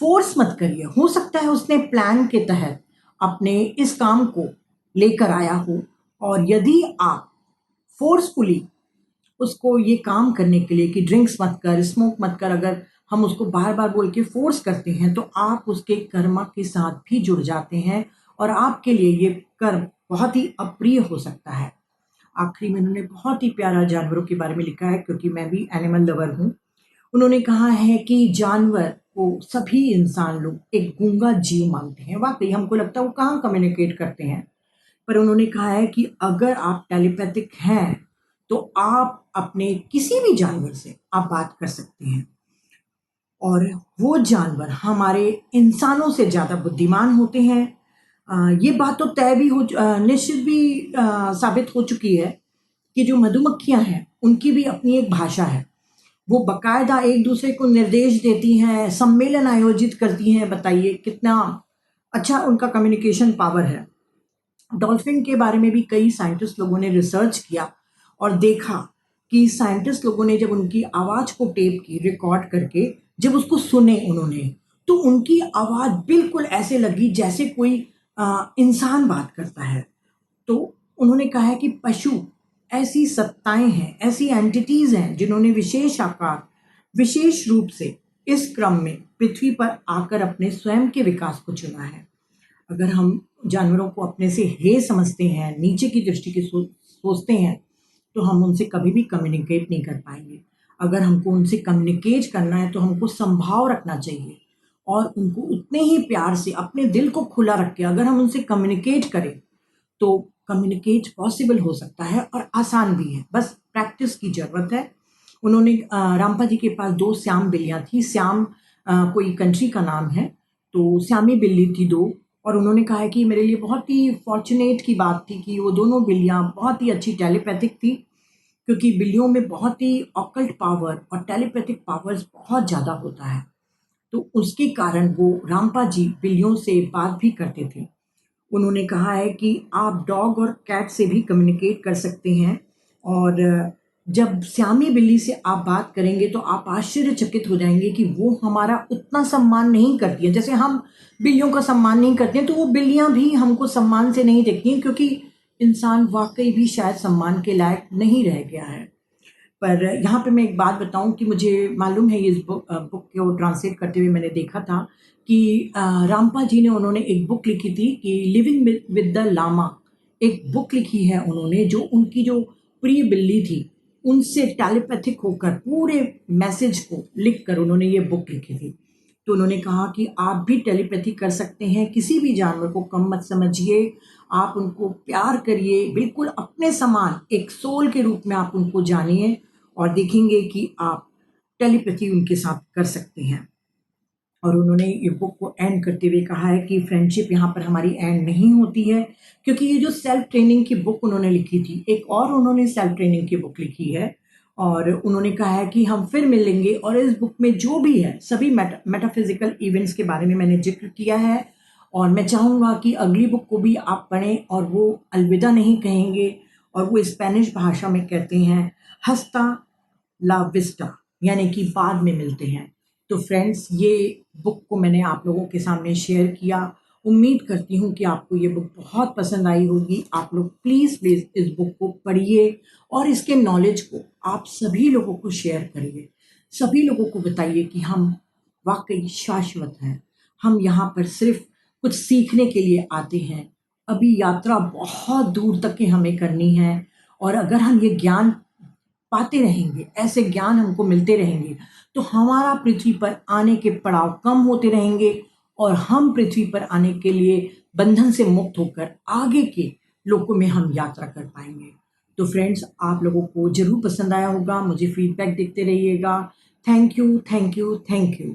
फ़ोर्स मत करिए। हो सकता है उसने प्लान के तहत अपने इस काम को लेकर आया हो, और यदि आप फ़ोर्सफुली उसको ये काम करने के लिए कि ड्रिंक्स मत कर, स्मोक मत कर, अगर हम उसको बार-बार बोल के फ़ोर्स करते हैं, तो आप उसके कर्म के साथ भी जुड़ जाते हैं और आपके लिए ये कर्म बहुत ही अप्रिय हो सकता है। आखिरी में उन्होंने बहुत ही प्यारा जानवरों के बारे में लिखा है, क्योंकि मैं भी एनिमल लवर हूँ। उन्होंने कहा है कि जानवर को सभी इंसान लोग एक गूंगा जीव मानते हैं। वाकई हमको लगता है वो कहाँ कम्युनिकेट करते हैं, पर उन्होंने कहा है कि अगर आप टेलीपैथिक हैं तो आप अपने किसी भी जानवर से आप बात कर सकते हैं, और वो जानवर हमारे इंसानों से ज़्यादा बुद्धिमान होते हैं। ये बात तो तय भी निश्चित भी साबित हो चुकी है कि जो मधुमक्खियां हैं उनकी भी अपनी एक भाषा है। वो बकायदा एक दूसरे को निर्देश देती हैं, सम्मेलन आयोजित करती हैं। बताइए कितना अच्छा उनका कम्युनिकेशन पावर है। डॉल्फिन के बारे में भी कई साइंटिस्ट लोगों ने रिसर्च किया और देखा कि साइंटिस्ट लोगों ने जब उनकी आवाज़ को टेप की रिकॉर्ड करके जब उसको सुने उन्होंने, तो उनकी आवाज़ बिल्कुल ऐसे लगी जैसे कोई इंसान बात करता है। तो उन्होंने कहा है कि पशु ऐसी सत्ताएं हैं, ऐसी एंटिटीज हैं जिन्होंने विशेष आकार, विशेष रूप से इस क्रम में पृथ्वी पर आकर अपने स्वयं के विकास को चुना है। अगर हम जानवरों को अपने से हे समझते हैं, नीचे की दृष्टि के सोचते हैं, तो हम उनसे कभी भी कम्युनिकेट नहीं कर पाएंगे। अगर हमको उनसे कम्युनिकेट करना है तो हमको संभाव रखना चाहिए और उनको उतने ही प्यार से अपने दिल को खुला रख के अगर हम उनसे कम्युनिकेट करें तो कम्युनिकेट पॉसिबल हो सकता है और आसान भी है। बस प्रैक्टिस की ज़रूरत है। उन्होंने रामपा जी के पास 2 श्याम बिल्लियाँ थी। श्याम कोई कंट्री का नाम है, तो श्यामी बिल्ली थी 2। और उन्होंने कहा है कि मेरे लिए बहुत ही फॉर्च्यूनेट की बात थी कि वो दोनों बिल्लियाँ बहुत ही अच्छी टेलीपैथिक थी, क्योंकि बिल्लियों में बहुत ही ऑकल्ट पावर और टेलीपैथिक पावर्स बहुत ज़्यादा होता है। तो उसके कारण वो रामपा जी बिल्लियों से बात भी करते थे। उन्होंने कहा है कि आप डॉग और कैट से भी कम्युनिकेट कर सकते हैं, और जब श्यामी बिल्ली से आप बात करेंगे तो आप आश्चर्यचकित हो जाएंगे कि वो हमारा उतना सम्मान नहीं करती है जैसे हम बिल्लियों का सम्मान नहीं करते हैं। तो वो बिल्लियां भी हमको सम्मान से नहीं देखती हैं, क्योंकि इंसान वाकई भी शायद सम्मान के लायक नहीं रह गया है। पर यहाँ पे मैं एक बात बताऊँ कि मुझे मालूम है, इस बुक को ट्रांसलेट करते हुए मैंने देखा था कि रामपा जी ने उन्होंने एक बुक लिखी थी कि लिविंग विद द लामा। एक बुक लिखी है उन्होंने, जो उनकी जो प्रिय बिल्ली थी उनसे टेलीपैथिक होकर पूरे मैसेज को लिख कर उन्होंने ये बुक लिखी थी। तो उन्होंने कहा कि आप भी टेलीपैथी कर सकते हैं। किसी भी जानवर को कम मत समझिए, आप उनको प्यार करिए, बिल्कुल अपने समान एक सोल के रूप में आप उनको जानिए और देखेंगे कि आप टेलीपैथी उनके साथ कर सकते हैं। और उन्होंने ये बुक को एंड करते हुए कहा है कि फ्रेंडशिप यहाँ पर हमारी एंड नहीं होती है, क्योंकि ये जो सेल्फ ट्रेनिंग की बुक उन्होंने लिखी थी, एक और उन्होंने सेल्फ ट्रेनिंग की बुक लिखी है, और उन्होंने कहा है कि हम फिर मिलेंगे और इस बुक में जो भी है सभी मेटाफिजिकल इवेंट्स के बारे में मैंने जिक्र किया है। और मैं चाहूँगा कि अगली बुक को भी आप पढ़ें, और वो अलविदा नहीं कहेंगे, और वो स्पेनिश भाषा में कहते हैं हस्ता ला विस्टा, यानी कि बाद में मिलते हैं। तो फ्रेंड्स, ये बुक को मैंने आप लोगों के सामने शेयर किया। उम्मीद करती हूँ कि आपको ये बुक बहुत पसंद आई होगी। आप लोग प्लीज़ प्लीज़ इस बुक को पढ़िए और इसके नॉलेज को आप सभी लोगों को शेयर करिए। सभी लोगों को बताइए कि हम वाकई शाश्वत हैं। हम यहाँ पर सिर्फ कुछ सीखने के लिए आते हैं। अभी यात्रा बहुत दूर तक की हमें करनी है, और अगर हम ये ज्ञान पाते रहेंगे, ऐसे ज्ञान हमको मिलते रहेंगे, तो हमारा पृथ्वी पर आने के पड़ाव कम होते रहेंगे और हम पृथ्वी पर आने के लिए बंधन से मुक्त होकर आगे के लोकों में हम यात्रा कर पाएंगे। तो फ्रेंड्स, आप लोगों को ज़रूर पसंद आया होगा। मुझे फीडबैक देते रहिएगा। Thank you, thank you, thank you.